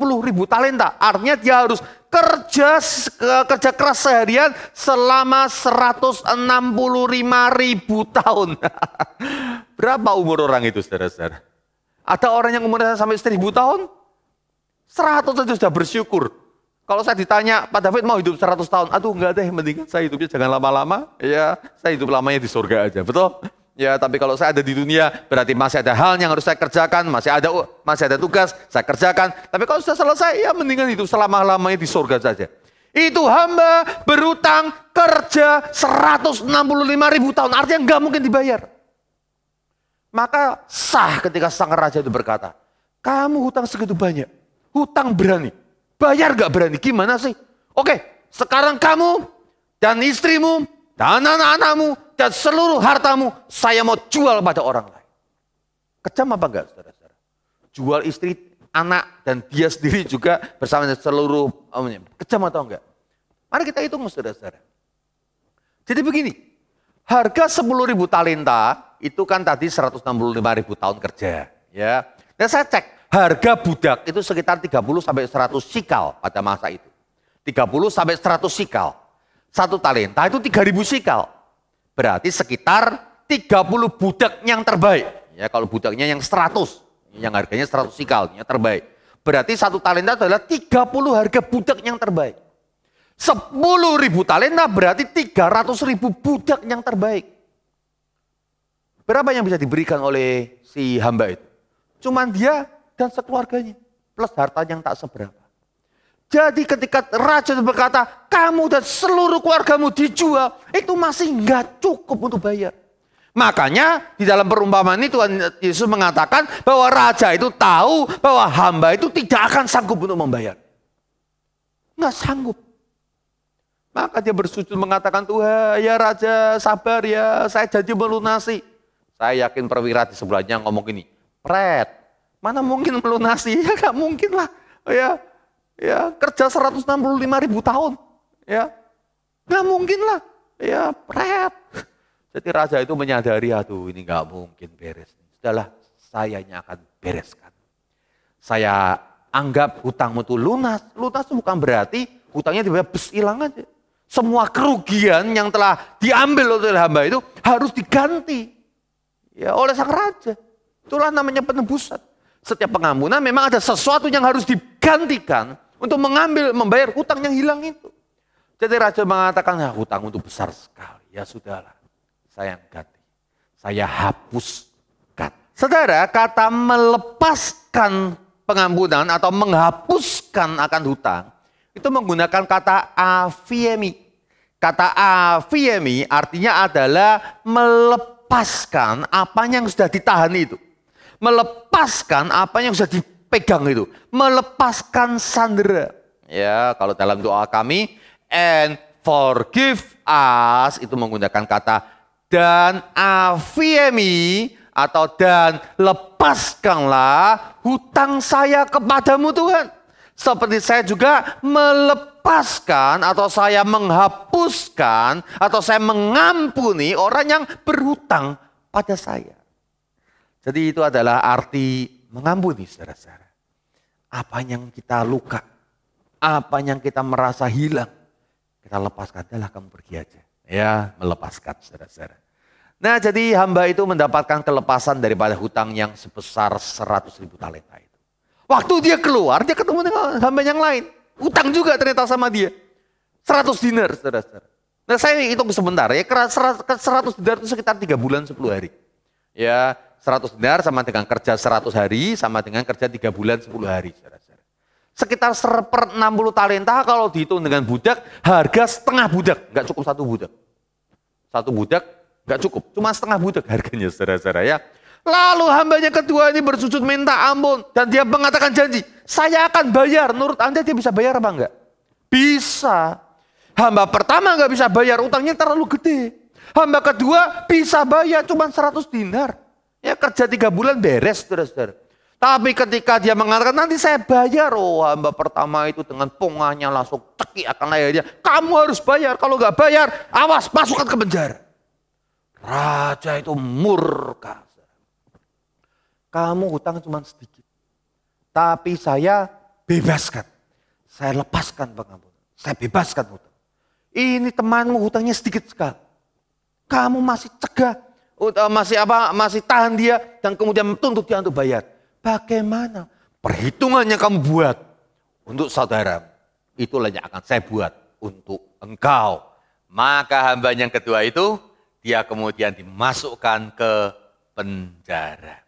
talenta. Artinya dia harus kerja keras seharian selama 165.000 tahun. Berapa umur orang itu, saudara-saudara? Ada orang yang umurnya sampai 1.000 tahun? 100 saja sudah bersyukur. Kalau saya ditanya, Pak David mau hidup 100 tahun? Aduh enggak deh, mendingan saya hidupnya jangan lama-lama. Ya, saya hidup lamanya di surga aja, betul? Ya, tapi kalau saya ada di dunia, berarti masih ada hal yang harus saya kerjakan, masih ada tugas, saya kerjakan. Tapi kalau sudah selesai, ya mendingan hidup selama-lamanya di surga saja. Itu hamba berutang kerja 165.000 tahun, artinya enggak mungkin dibayar. Maka sah ketika sang raja itu berkata, kamu hutang segitu banyak, hutang berani. Bayar gak berani? Gimana sih? Oke, sekarang kamu dan istrimu dan anak-anakmu dan seluruh hartamu saya mau jual pada orang lain. Kejam apa enggak, saudara-saudara? Jual istri, anak, dan dia sendiri juga bersama seluruh, kejam atau enggak? Mari kita hitung, saudara-saudara. Jadi begini, harga 10.000 talenta itu kan tadi 165.000 tahun kerja. Ya. Dan saya cek. Harga budak itu sekitar 30 sampai 100 sikal pada masa itu. 30 sampai 100 sikal. 1 talenta itu 3.000 sikal. Berarti sekitar 30 budak yang terbaik. Ya, kalau budaknya yang 100, yang harganya 100 sikal, yang terbaik. Berarti 1 talenta adalah 30 harga budak yang terbaik. 10.000 talenta berarti 300.000 budak yang terbaik. Berapa yang bisa diberikan oleh si hamba itu? Cuman dia dan sekeluarganya, plus harta yang tak seberapa. Jadi ketika raja berkata, kamu dan seluruh keluargamu dijual, itu masih enggak cukup untuk bayar. Makanya di dalam perumpamaan ini Tuhan Yesus mengatakan bahwa raja itu tahu bahwa hamba itu tidak akan sanggup untuk membayar. Enggak sanggup. Maka dia bersujud mengatakan, Tuhan ya raja sabar ya, saya janji melunasi. Saya yakin perwira di sebelahnya ngomong gini, Pret, mana mungkin melunasi? Ya gak mungkin lah. Ya kerja 165.000 tahun. Ya gak mungkin lah. Ya Pret. Jadi raja itu menyadari, aduh ini gak mungkin beres. Sudahlah, saya yang akan bereskan. Saya anggap hutangmu itu lunas. Lunas itu bukan berarti hutangnya tiba-tiba hilang aja. Semua kerugian yang telah diambil oleh hamba itu harus diganti. Ya oleh sang raja. Itulah namanya penebusan. Setiap pengampunan memang ada sesuatu yang harus digantikan untuk membayar hutang yang hilang itu. Jadi raja mengatakan, hutang itu besar sekali. Ya sudahlah, saya yang ganti. Saya hapuskan. Saudara, kata melepaskan pengampunan atau menghapuskan akan hutang, itu menggunakan kata afiemi. Kata afiemi artinya adalah melepaskan apa yang sudah ditahan itu. Melepaskan apa yang sudah dipegang itu. Melepaskan sandera. Ya, kalau dalam doa kami, and forgive us, itu menggunakan kata dan afiemi, atau dan lepaskanlah hutang saya kepadamu Tuhan. Seperti saya juga melepaskan atau saya menghapuskan atau saya mengampuni orang yang berhutang pada saya. Jadi itu adalah arti mengampuni, saudara-saudara. Apa yang kita luka, apa yang kita merasa hilang, kita lepaskan. Adalah kamu pergi aja. Ya, melepaskan, saudara-saudara. Nah, jadi hamba itu mendapatkan kelepasan daripada hutang yang sebesar 100.000 talenta itu. Waktu dia keluar, dia ketemu dengan hamba yang lain. Hutang juga ternyata sama dia. 100 dinar, saudara-saudara. Nah, saya hitung sebentar ya, 100 dinar itu sekitar 3 bulan 10 hari. Ya, 100 dinar sama dengan kerja 100 hari, sama dengan kerja 3 bulan 10 hari. Saudara-saudara. Sekitar per 60 talenta kalau dihitung dengan budak, harga setengah budak. Enggak cukup 1 budak. 1 budak enggak cukup, cuma setengah budak harganya, saudara-saudara ya. Lalu hambanya kedua ini bersujud minta ampun. Dan dia mengatakan janji, saya akan bayar. Menurut Anda dia bisa bayar apa enggak? Bisa. Hamba pertama enggak bisa bayar, utangnya terlalu gede. Hamba kedua bisa bayar, cuma 100 dinar. Ya kerja 3 bulan beres, saudara-saudara. Tapi ketika dia mengatakan nanti saya bayar, oh hamba pertama itu dengan pongahnya langsung cekik akan lehernya. Kamu harus bayar, kalau nggak bayar awas masukkan ke penjara. Raja itu murka. Kamu hutang cuma sedikit, tapi saya bebaskan. Saya lepaskan pengampunan, saya bebaskan hutang. Ini temanmu hutangnya sedikit sekali. Kamu masih cegah, masih tahan dia dan kemudian menuntut dia untuk bayar. Bagaimana perhitungannya kamu buat untuk saudara, itulah yang akan saya buat untuk engkau. Maka hamba yang kedua itu, dia kemudian dimasukkan ke penjara.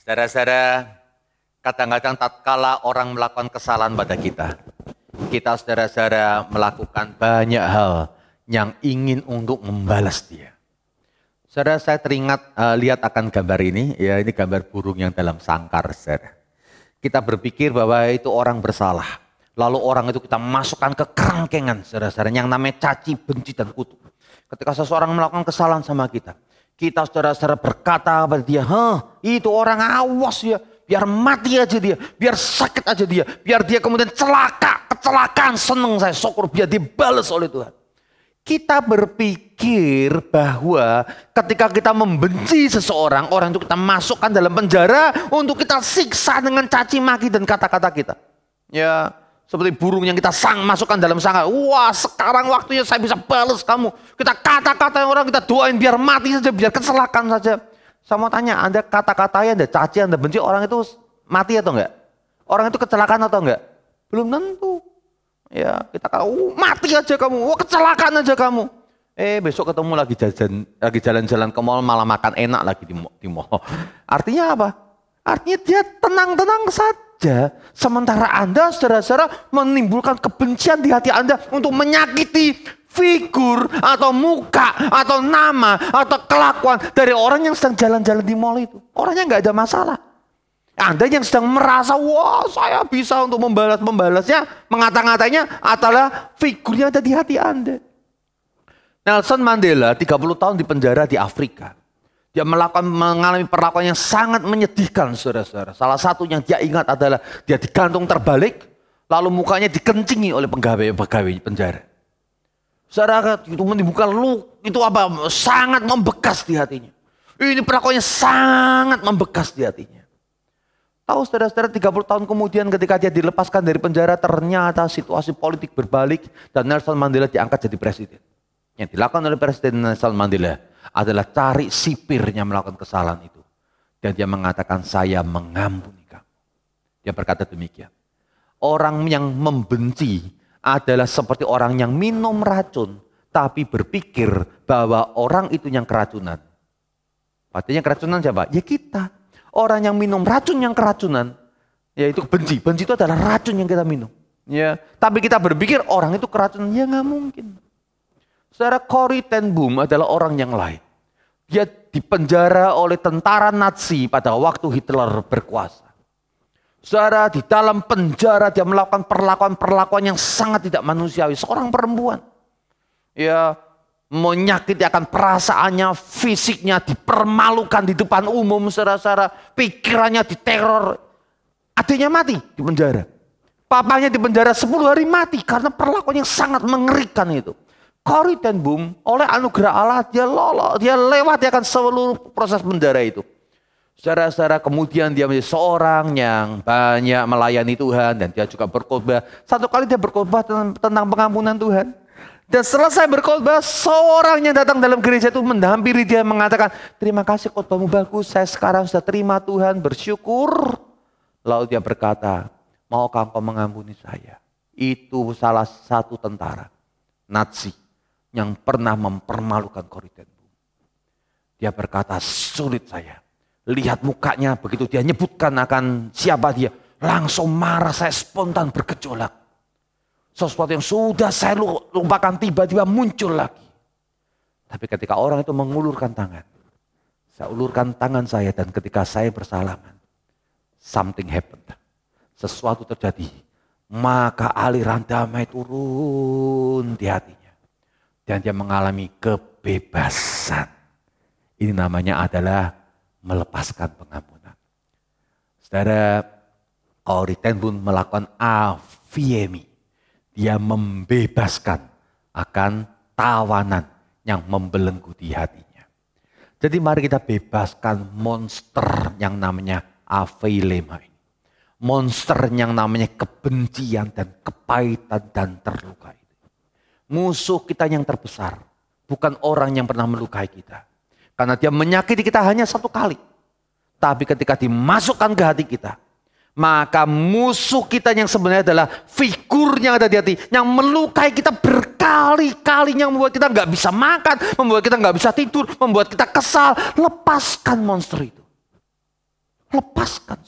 Saudara-saudara, kadang-kadang tatkala orang melakukan kesalahan pada kita saudara-saudara melakukan banyak hal yang ingin untuk membalas dia. Saudara, saya teringat lihat akan gambar ini, ya ini gambar burung yang dalam sangkar, saudara. Kita berpikir bahwa itu orang bersalah, lalu orang itu kita masukkan ke kerangkengan, saudara-saudara, yang namanya caci, benci, dan kutuk. Ketika seseorang melakukan kesalahan sama kita saudara-saudara berkata kepada dia, itu orang awas ya, biar mati aja dia, biar sakit aja dia, biar dia kemudian kecelakaan, seneng saya, syukur biar dibalas oleh Tuhan. Kita berpikir bahwa ketika kita membenci seseorang, orang itu kita masukkan dalam penjara untuk kita siksa dengan caci maki dan kata-kata kita. Ya, seperti burung yang kita masukkan dalam sangkar. Wah, sekarang waktunya saya bisa balas kamu. Kita kata-kata orang, kita doain biar mati saja, biar kecelakaan saja. Saya mau tanya, Anda kata-katanya, Anda caci, Anda benci, orang itu mati atau enggak? Orang itu kecelakaan atau enggak? Belum tentu. Ya, kita mati aja kamu, wah kecelakaan aja kamu. Besok ketemu lagi jalan-jalan ke mall, malah makan enak lagi di mall. Artinya apa? Artinya dia tenang-tenang saja. Sementara Anda, saudara-saudara, menimbulkan kebencian di hati Anda untuk menyakiti figur atau muka atau nama atau kelakuan dari orang yang sedang jalan-jalan di mall itu. Orangnya nggak ada masalah. Anda yang sedang merasa, wah saya bisa untuk membalasnya, mengata-ngatanya adalah figur yang ada di hati Anda. Nelson Mandela 30 tahun di penjara di Afrika. Dia mengalami perlakuan yang sangat menyedihkan, saudara-saudara. Salah satu yang dia ingat adalah dia digantung terbalik, lalu mukanya dikencingi oleh pegawai penjara. Saudara, itu menimbulkan sangat membekas di hatinya. Ini perlakuannya sangat membekas di hatinya. Tahu saudara-saudara, 30 tahun kemudian ketika dia dilepaskan dari penjara, ternyata situasi politik berbalik dan Nelson Mandela diangkat jadi presiden. Yang dilakukan oleh Presiden Nelson Mandela adalah cari sipirnya melakukan kesalahan itu. Dan dia mengatakan, saya mengampuni kamu. Dia berkata demikian. Orang yang membenci adalah seperti orang yang minum racun, tapi berpikir bahwa orang itu yang keracunan. Artinya keracunan siapa? Ya kita. Orang yang minum racun yang keracunan, yaitu benci. Benci itu adalah racun yang kita minum. Ya, tapi kita berpikir orang itu keracunan, ya nggak mungkin. Saudara, Corrie ten Boom adalah orang yang lain. Dia dipenjara oleh tentara Nazi pada waktu Hitler berkuasa. Saudara, di dalam penjara dia melakukan perlakuan yang sangat tidak manusiawi. Seorang perempuan, ya, menyakiti akan perasaannya, fisiknya dipermalukan di depan umum, saudara-saudara, pikirannya diteror. Adiknya mati di penjara. Papanya di penjara 10 hari mati karena perlakuan yang sangat mengerikan itu. Corrie ten Boom oleh anugerah Allah dia lewati akan seluruh proses penjara itu. Saudara-saudara, kemudian dia menjadi seorang yang banyak melayani Tuhan dan dia juga berkhotbah. Satu kali dia berkhotbah tentang pengampunan Tuhan. Dan selesai berkhotbah, seorang yang datang dalam gereja itu mendampiri dia mengatakan, terima kasih khotbahmu bagus, saya sekarang sudah terima Tuhan, bersyukur. Lalu dia berkata, maukah engkau mengampuni saya? Itu salah satu tentara Nazi yang pernah mempermalukan Corrie ten Boom. Dia berkata, sulit saya. Lihat mukanya begitu dia nyebutkan akan siapa dia. Langsung marah, saya spontan bergejolak. Sesuatu yang sudah saya lupakan tiba-tiba muncul lagi. Tapi ketika orang itu mengulurkan tangan, saya ulurkan tangan saya dan ketika saya bersalaman, something happened. Sesuatu terjadi. Maka aliran damai turun di hatinya. Dan dia mengalami kebebasan. Ini namanya adalah melepaskan pengampunan. Saudara, Koriten pun melakukan afiemi. Dia membebaskan akan tawanan yang membelenggu di hatinya. Jadi mari kita bebaskan monster yang namanya aphilema ini. Monster yang namanya kebencian dan kepahitan dan terluka itu. Musuh kita yang terbesar bukan orang yang pernah melukai kita. Karena dia menyakiti kita hanya satu kali. Tapi ketika dimasukkan ke hati kita, maka musuh kita yang sebenarnya adalah figur yang ada di hati, yang melukai kita berkali-kali, yang membuat kita nggak bisa makan, membuat kita nggak bisa tidur, membuat kita kesal. Lepaskan monster itu. Lepaskan.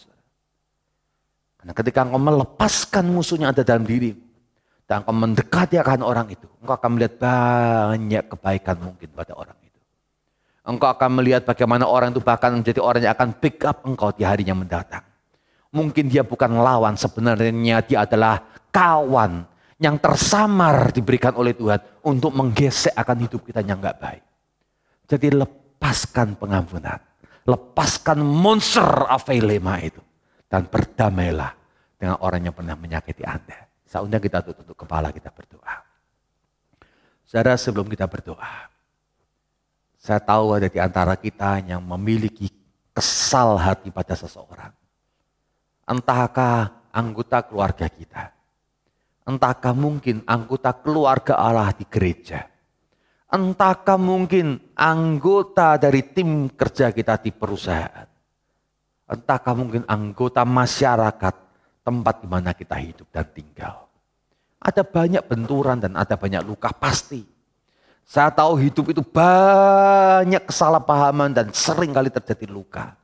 Karena ketika engkau melepaskan musuhnya ada dalam diri, dan engkau mendekati akan orang itu, engkau akan melihat banyak kebaikan mungkin pada orang itu. Engkau akan melihat bagaimana orang itu bahkan menjadi orang yang akan pick up engkau di hari yang mendatang. Mungkin dia bukan lawan, sebenarnya dia adalah kawan yang tersamar diberikan oleh Tuhan untuk menggesek akan hidup kita yang gak baik. Jadi lepaskan pengampunan, lepaskan monster aphilema itu, dan berdamailah dengan orang yang pernah menyakiti Anda. Saya undang kita tutup kepala, kita berdoa. Saudara, sebelum kita berdoa, saya tahu ada di antara kita yang memiliki kesal hati pada seseorang. Entahkah anggota keluarga kita, entahkah mungkin anggota keluarga Allah di gereja, entahkah mungkin anggota dari tim kerja kita di perusahaan, entahkah mungkin anggota masyarakat tempat di mana kita hidup dan tinggal. Ada banyak benturan dan ada banyak luka pasti. Saya tahu hidup itu banyak kesalahpahaman dan sering kali terjadi luka.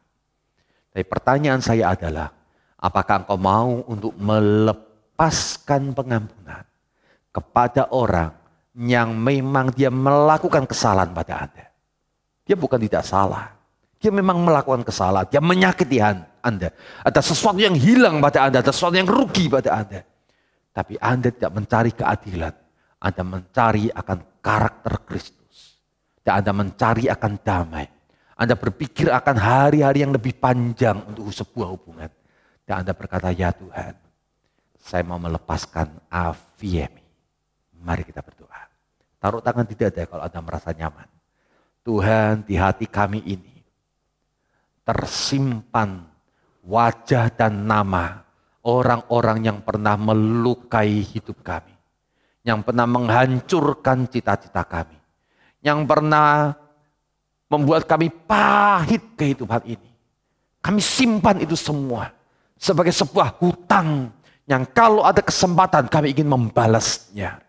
Tapi pertanyaan saya adalah, apakah engkau mau untuk melepaskan pengampunan kepada orang yang memang dia melakukan kesalahan pada Anda? Dia bukan tidak salah. Dia memang melakukan kesalahan. Dia menyakiti Anda. Ada sesuatu yang hilang pada Anda. Ada sesuatu yang rugi pada Anda. Tapi Anda tidak mencari keadilan. Anda mencari akan karakter Kristus. Dan Anda mencari akan damai. Anda berpikir akan hari-hari yang lebih panjang untuk sebuah hubungan. Dan Anda berkata, ya Tuhan, saya mau melepaskan afiemi. Mari kita berdoa. Taruh tangan di dada kalau Anda merasa nyaman. Tuhan, di hati kami ini tersimpan wajah dan nama orang-orang yang pernah melukai hidup kami. Yang pernah menghancurkan cita-cita kami. Yang pernah membuat kami pahit kehidupan ini. Kami simpan itu semua sebagai sebuah hutang yang kalau ada kesempatan kami ingin membalasnya.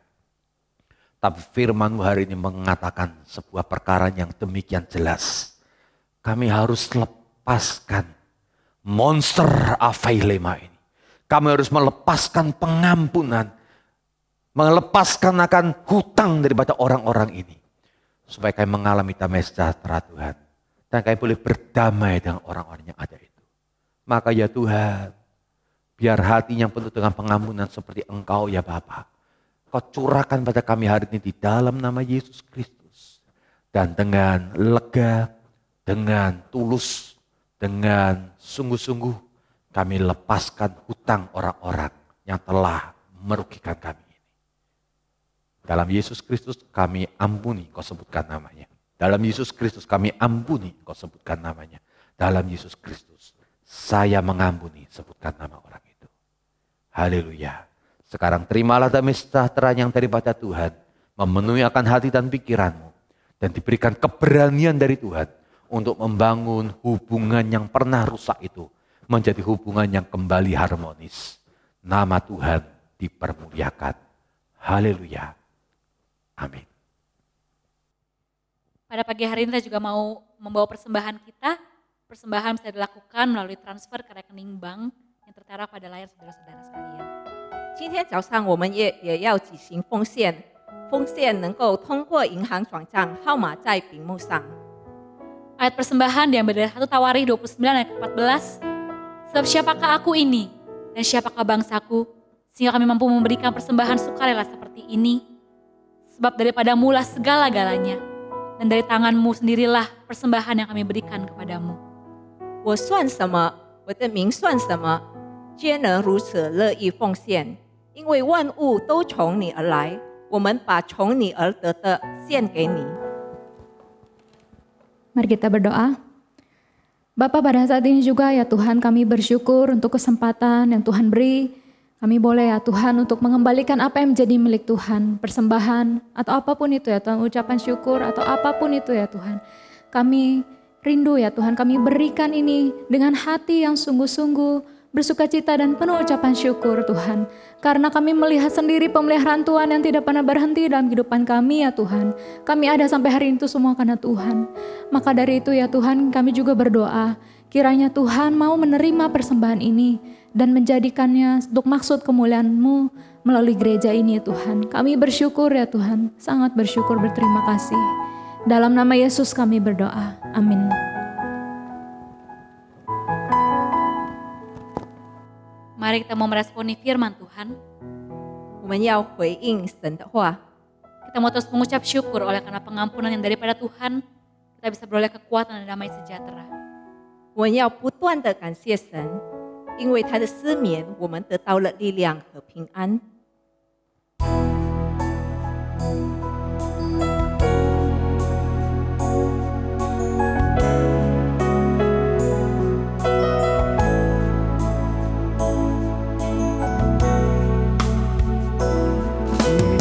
Tapi firman-Mu hari ini mengatakan sebuah perkara yang demikian jelas. Kami harus lepaskan monster aphilema ini. Kami harus melepaskan pengampunan. Melepaskan akan hutang daripada orang-orang ini. Supaya kami mengalami damai sejahtera Tuhan. Dan kami boleh berdamai dengan orang-orang yang ada itu. Maka ya Tuhan, biar hati yang penuh dengan pengampunan seperti Engkau ya Bapa, Kau curahkan pada kami hari ini di dalam nama Yesus Kristus. Dan dengan lega, dengan tulus, dengan sungguh-sungguh kami lepaskan hutang orang-orang yang telah merugikan kami ini. Dalam Yesus Kristus kami ampuni, Kau sebutkan namanya. Dalam Yesus Kristus kami ampuni, Kau sebutkan namanya. Dalam Yesus Kristus saya mengampuni, sebutkan nama orang itu. Haleluya. Sekarang terimalah damai sejahtera yang daripada Tuhan, memenuhi akan hati dan pikiranmu, dan diberikan keberanian dari Tuhan untuk membangun hubungan yang pernah rusak itu menjadi hubungan yang kembali harmonis. Nama Tuhan dipermuliakan. Haleluya. Amin. Pada pagi hari ini kita juga mau membawa persembahan kita. Persembahan bisa dilakukan melalui transfer ke rekening bank yang tertera pada layar saudara-saudara sekalian. 今天早上我们也要举行奉献，奉献能够通过银行转账，号码在屏幕上。 Ayat persembahan diambil dari 1 Tawarikh 29 ayat 14. Sebab siapakah aku ini dan siapakah bangsaku sehingga kami mampu memberikan persembahan sukarela seperti ini. Sebab daripadamu lah segala-galanya dan dari tanganmu sendirilah persembahan yang kami berikan kepadamu. 我算什么？我我的名算什么？皆能如此乐意奉献，因为万物都从你而来，我们把从你而得的献给你。 Mari kita berdoa. Bapa, pada saat ini juga ya Tuhan, kami bersyukur untuk kesempatan yang Tuhan beri. Kami boleh ya Tuhan untuk mengembalikan apa yang menjadi milik Tuhan, persembahan atau apapun itu ya Tuhan, ucapan syukur atau apapun itu ya Tuhan. Kami rindu ya Tuhan, kami berikan ini dengan hati yang sungguh-sungguh, bersukacita dan penuh ucapan syukur Tuhan. Karena kami melihat sendiri pemeliharaan Tuhan yang tidak pernah berhenti dalam kehidupan kami ya Tuhan. Kami ada sampai hari itu semua karena Tuhan. Maka dari itu ya Tuhan, kami juga berdoa, kiranya Tuhan mau menerima persembahan ini dan menjadikannya untuk maksud kemuliaan-Mu melalui gereja ini ya Tuhan. Kami bersyukur ya Tuhan, sangat bersyukur, berterima kasih. Dalam nama Yesus kami berdoa, amin. Mari kita mau meresponi firman Tuhan. 我们要回应神的话， Kita mau terus mengucap syukur oleh karena pengampunan yang daripada Tuhan, kita bisa beroleh kekuatan dan damai sejahtera. 我们要不断的感谢神，因为他的施免，我们得到了力量和平安。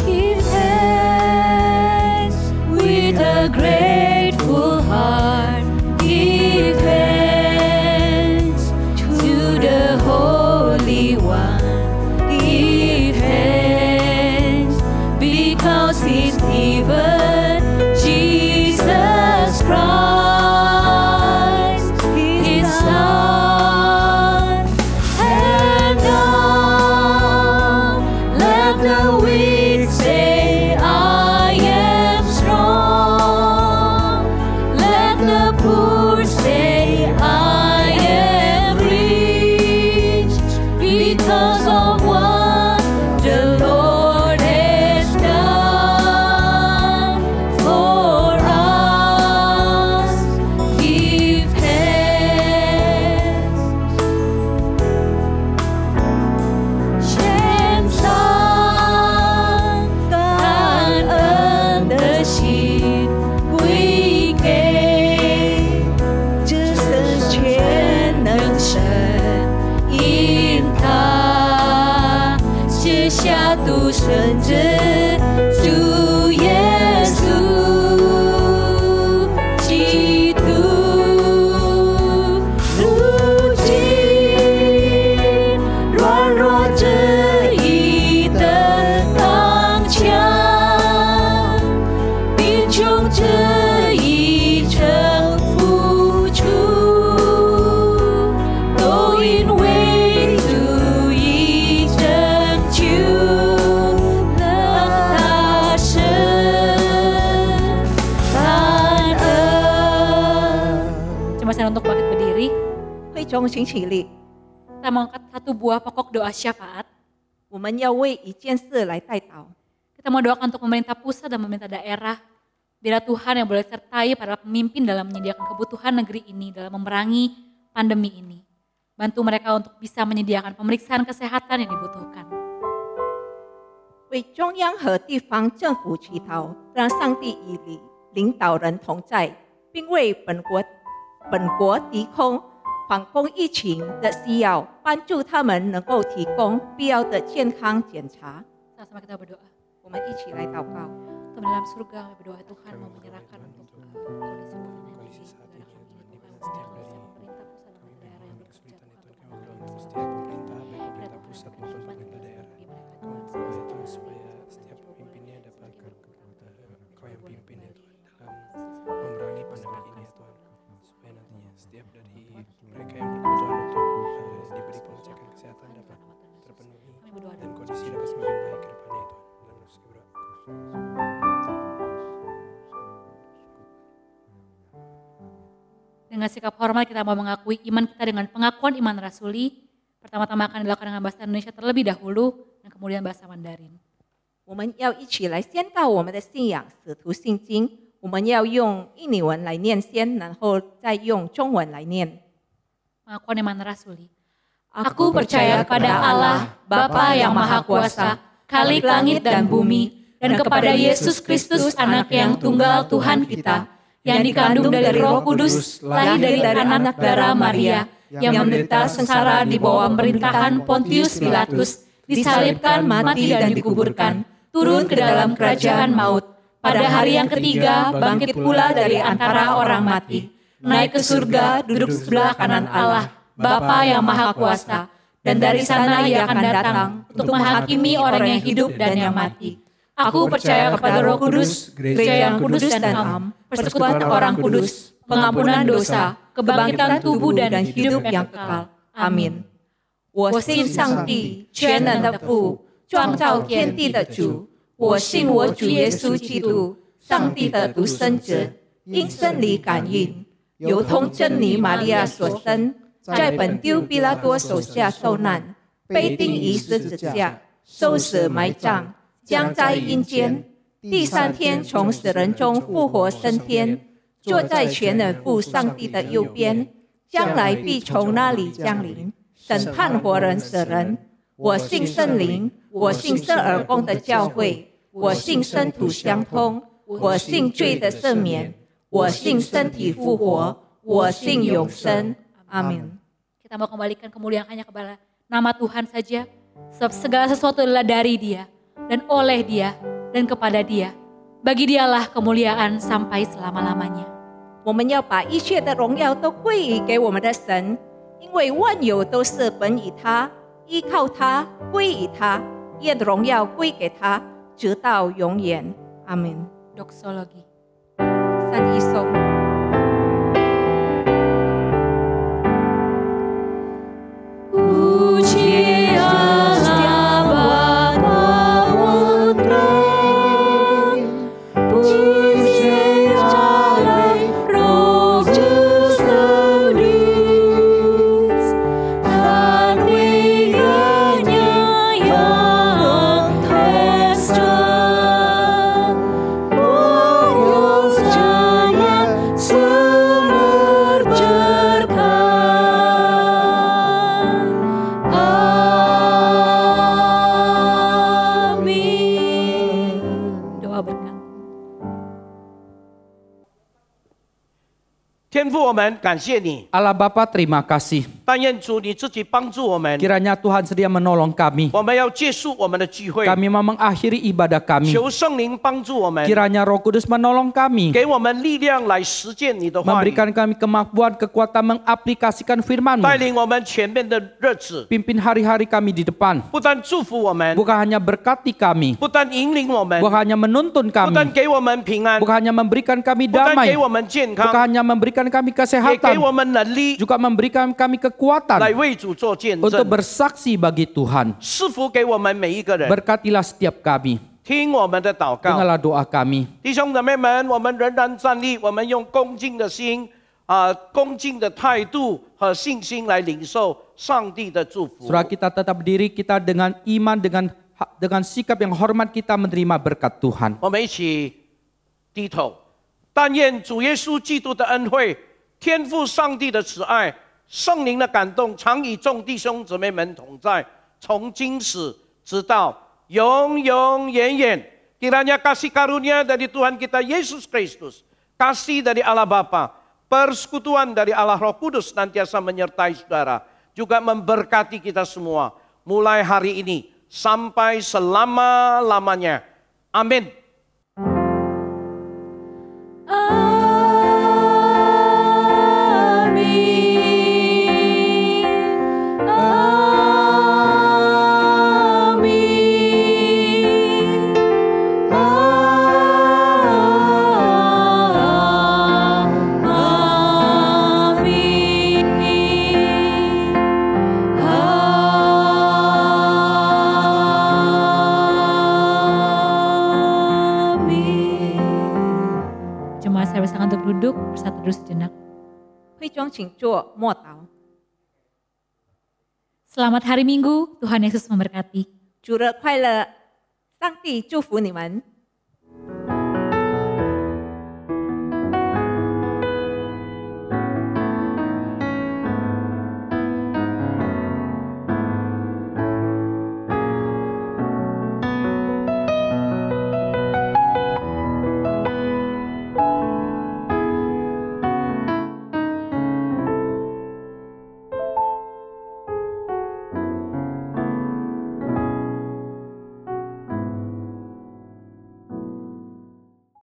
Give thanks with a grateful heart. Give thanks to the Holy One. Give thanks because He's given Jesus Christ, His Son. And now let the weak say, I am strong. Let the poor say, I am rich because of what the Lord has done for us. Give thanks. 献上感恩的心，归给至圣全能神，因他写下独生子主耶稣基督。如今软弱这一的刚强，贫穷这一程付出，都因为主已拯救了他生。感恩。Coba saya untuk bangkit berdiri. 会众请起立， Kita mau angkat satu buah pokok doa syafaat. 我们要为一件事来代祷。 Kita mau doakan untuk pemerintah pusat dan pemerintah daerah. Biar Tuhan yang boleh sertai para pemimpin dalam menyediakan kebutuhan negeri ini dalam memerangi pandemi ini. Bantu mereka untuk bisa menyediakan pemeriksaan kesehatan yang dibutuhkan. 为中央和地方政府祈祷，让上帝与领导人同在，并为本国敌控防控疫情的需要，帮助他们能够提供必要的健康检查。 Sama-sama kita berdoa. 我们一起来祷告。 Tuhan dalam surga kami berdoa Tuhan mau menyerahkan untuk kondisi saat ini ini Tuhan, setiap dari pemerintah pusat dan daerah yang bekerja kesulitan itu Tuhan, kami doakan untuk setiap pemerintah, baik pemerintah pusat maupun pemerintah daerah. Kami doa itu supaya setiap pemimpinnya dapat Kau yang pimpin ya Tuhan dalam memerangi pandemi ini ya Tuhan, supaya nantinya setiap dari mereka yang berkebutuhan untuk diberi pengecekan kesehatan dapat terpenuhi dan kondisi dapat semakin baik ke depannya ya Tuhan. Dan terus berdoa. Dengan sikap hormat kita mau mengakui iman kita dengan pengakuan iman rasuli. Pertama-tama akan dilakukan dengan bahasa Indonesia terlebih dahulu dan kemudian bahasa Mandarin. 我们要一起来宣告我们的信仰，使徒信经。我们要用印尼文来念先，然后再用中文来念。Pengakuan iman rasuli. Aku percaya kepada Allah, Bapa yang Maha Kuasa, Khalik langit dan bumi, dan kepada Yesus Kristus, Anak yang tunggal Tuhan kita, yang dikandung dari Roh Kudus, lahir dari anak darah Maria, yang menderita sengsara di bawah pemerintahan Pontius Pilatus, disalibkan, mati dan dikuburkan, turun ke dalam kerajaan maut. Pada hari yang ketiga, bangkit pula dari antara orang mati, naik ke surga, duduk sebelah kanan Allah, Bapa yang Maha Kuasa, dan dari sana Ia akan datang untuk menghakimi orang yang hidup dan yang mati. Aku percaya kepada Roh Kudus, gereja yang kudus dan am, persekutuan orang kudus, pengampunan dosa, kebangkitan tubuh dan hidup yang kekal. Amin. 我信上帝全能的父，创造天地的主。我信我主耶稣基督，上帝的独生子，因生理感孕，由通真理玛利亚所生。在本丢比拉多手下受难，被钉于十字架，受死埋葬，将在阴间，第3天从死人中复活升天，坐在全能父上帝的右边，将来必从那里降临，审判活人死人。我信圣灵，我信圣而公的教会，我信生土相通，我信罪的赦免，我信身体复活，我信永生。阿门。 Kita mau kembalikan kemuliaan hanya kepada nama Tuhan saja. Sebab segala sesuatu adalah dari Dia dan oleh Dia dan kepada Dia. Bagi Dialah kemuliaan sampai selama-lamanya. 我们要把一切的荣耀都归于给我们的神，因为万有都是本于他，依靠他，归于他，愿荣耀归给他，直到永远。阿门。 Doksologi. 三一颂。 Puji Allah Bapa Putra, puji Allah Roh Kudus, dan wiganya yang hesta, wajahnya sumber berkah. Doa berkat. 天父，我们感谢你， Allah Bapa terima kasih. 但愿主你自己帮助我们， Kiranya Tuhan sedia menolong kami. 我们要结束我们的聚会， Kami mau mengakhiri ibadah kami. 求圣灵帮助我们， Kiranya Roh Kudus menolong kami. 给我们力量来实践你的话语， Memberikan kami kemampuan, kekuatan mengaplikasikan firman-Mu. 带领我们前面的日子， Pimpin hari-hari kami di depan. 不但祝福我们， Bukan hanya berkati kami. 不但引领我们， Bukan hanya menuntun 不但 kami. 给我们平安， Bukan hanya memberikan kami 不但 damai. 给我们健 Bukan 康， hanya memberikan kami 也给 kesehatan. 我们能力 Juga memberikan kami 来 kekuatan 为主做见 untuk 证。 bersaksi bagi Tuhan. 赐福给我们每一个人， Berkatilah setiap kami. 听我们的祷告。 Dengarlah doa kami. 弟兄姊妹们，我们仍然站立，我们用恭敬的心、恭敬的态度和信心来领受上帝的祝福。 Surah kita tetap berdiri, kita dengan iman, dengan sikap yang hormat kita menerima berkat Tuhan. 我们一起低头，但愿主耶稣基督的恩惠、天父上帝的慈爱、圣灵的感动，常与众弟兄姊妹们同在，从今时直到永永远远。Kiranya kasih karunia dari Tuhan kita Yesus Kristus, kasih dari Allah Bapa, persekutuan dari Allah Roh Kudus nantiasa menyertai saudara, juga memberkati kita semua, mulai hari ini sampai selama-lamanya. Amin. Jemaat saya bersama untuk duduk, bersatu dulu sejenak. 会中请坐，默祷。 Selamat hari Minggu, Tuhan Yesus memberkati. 主日快乐，上帝祝福你们。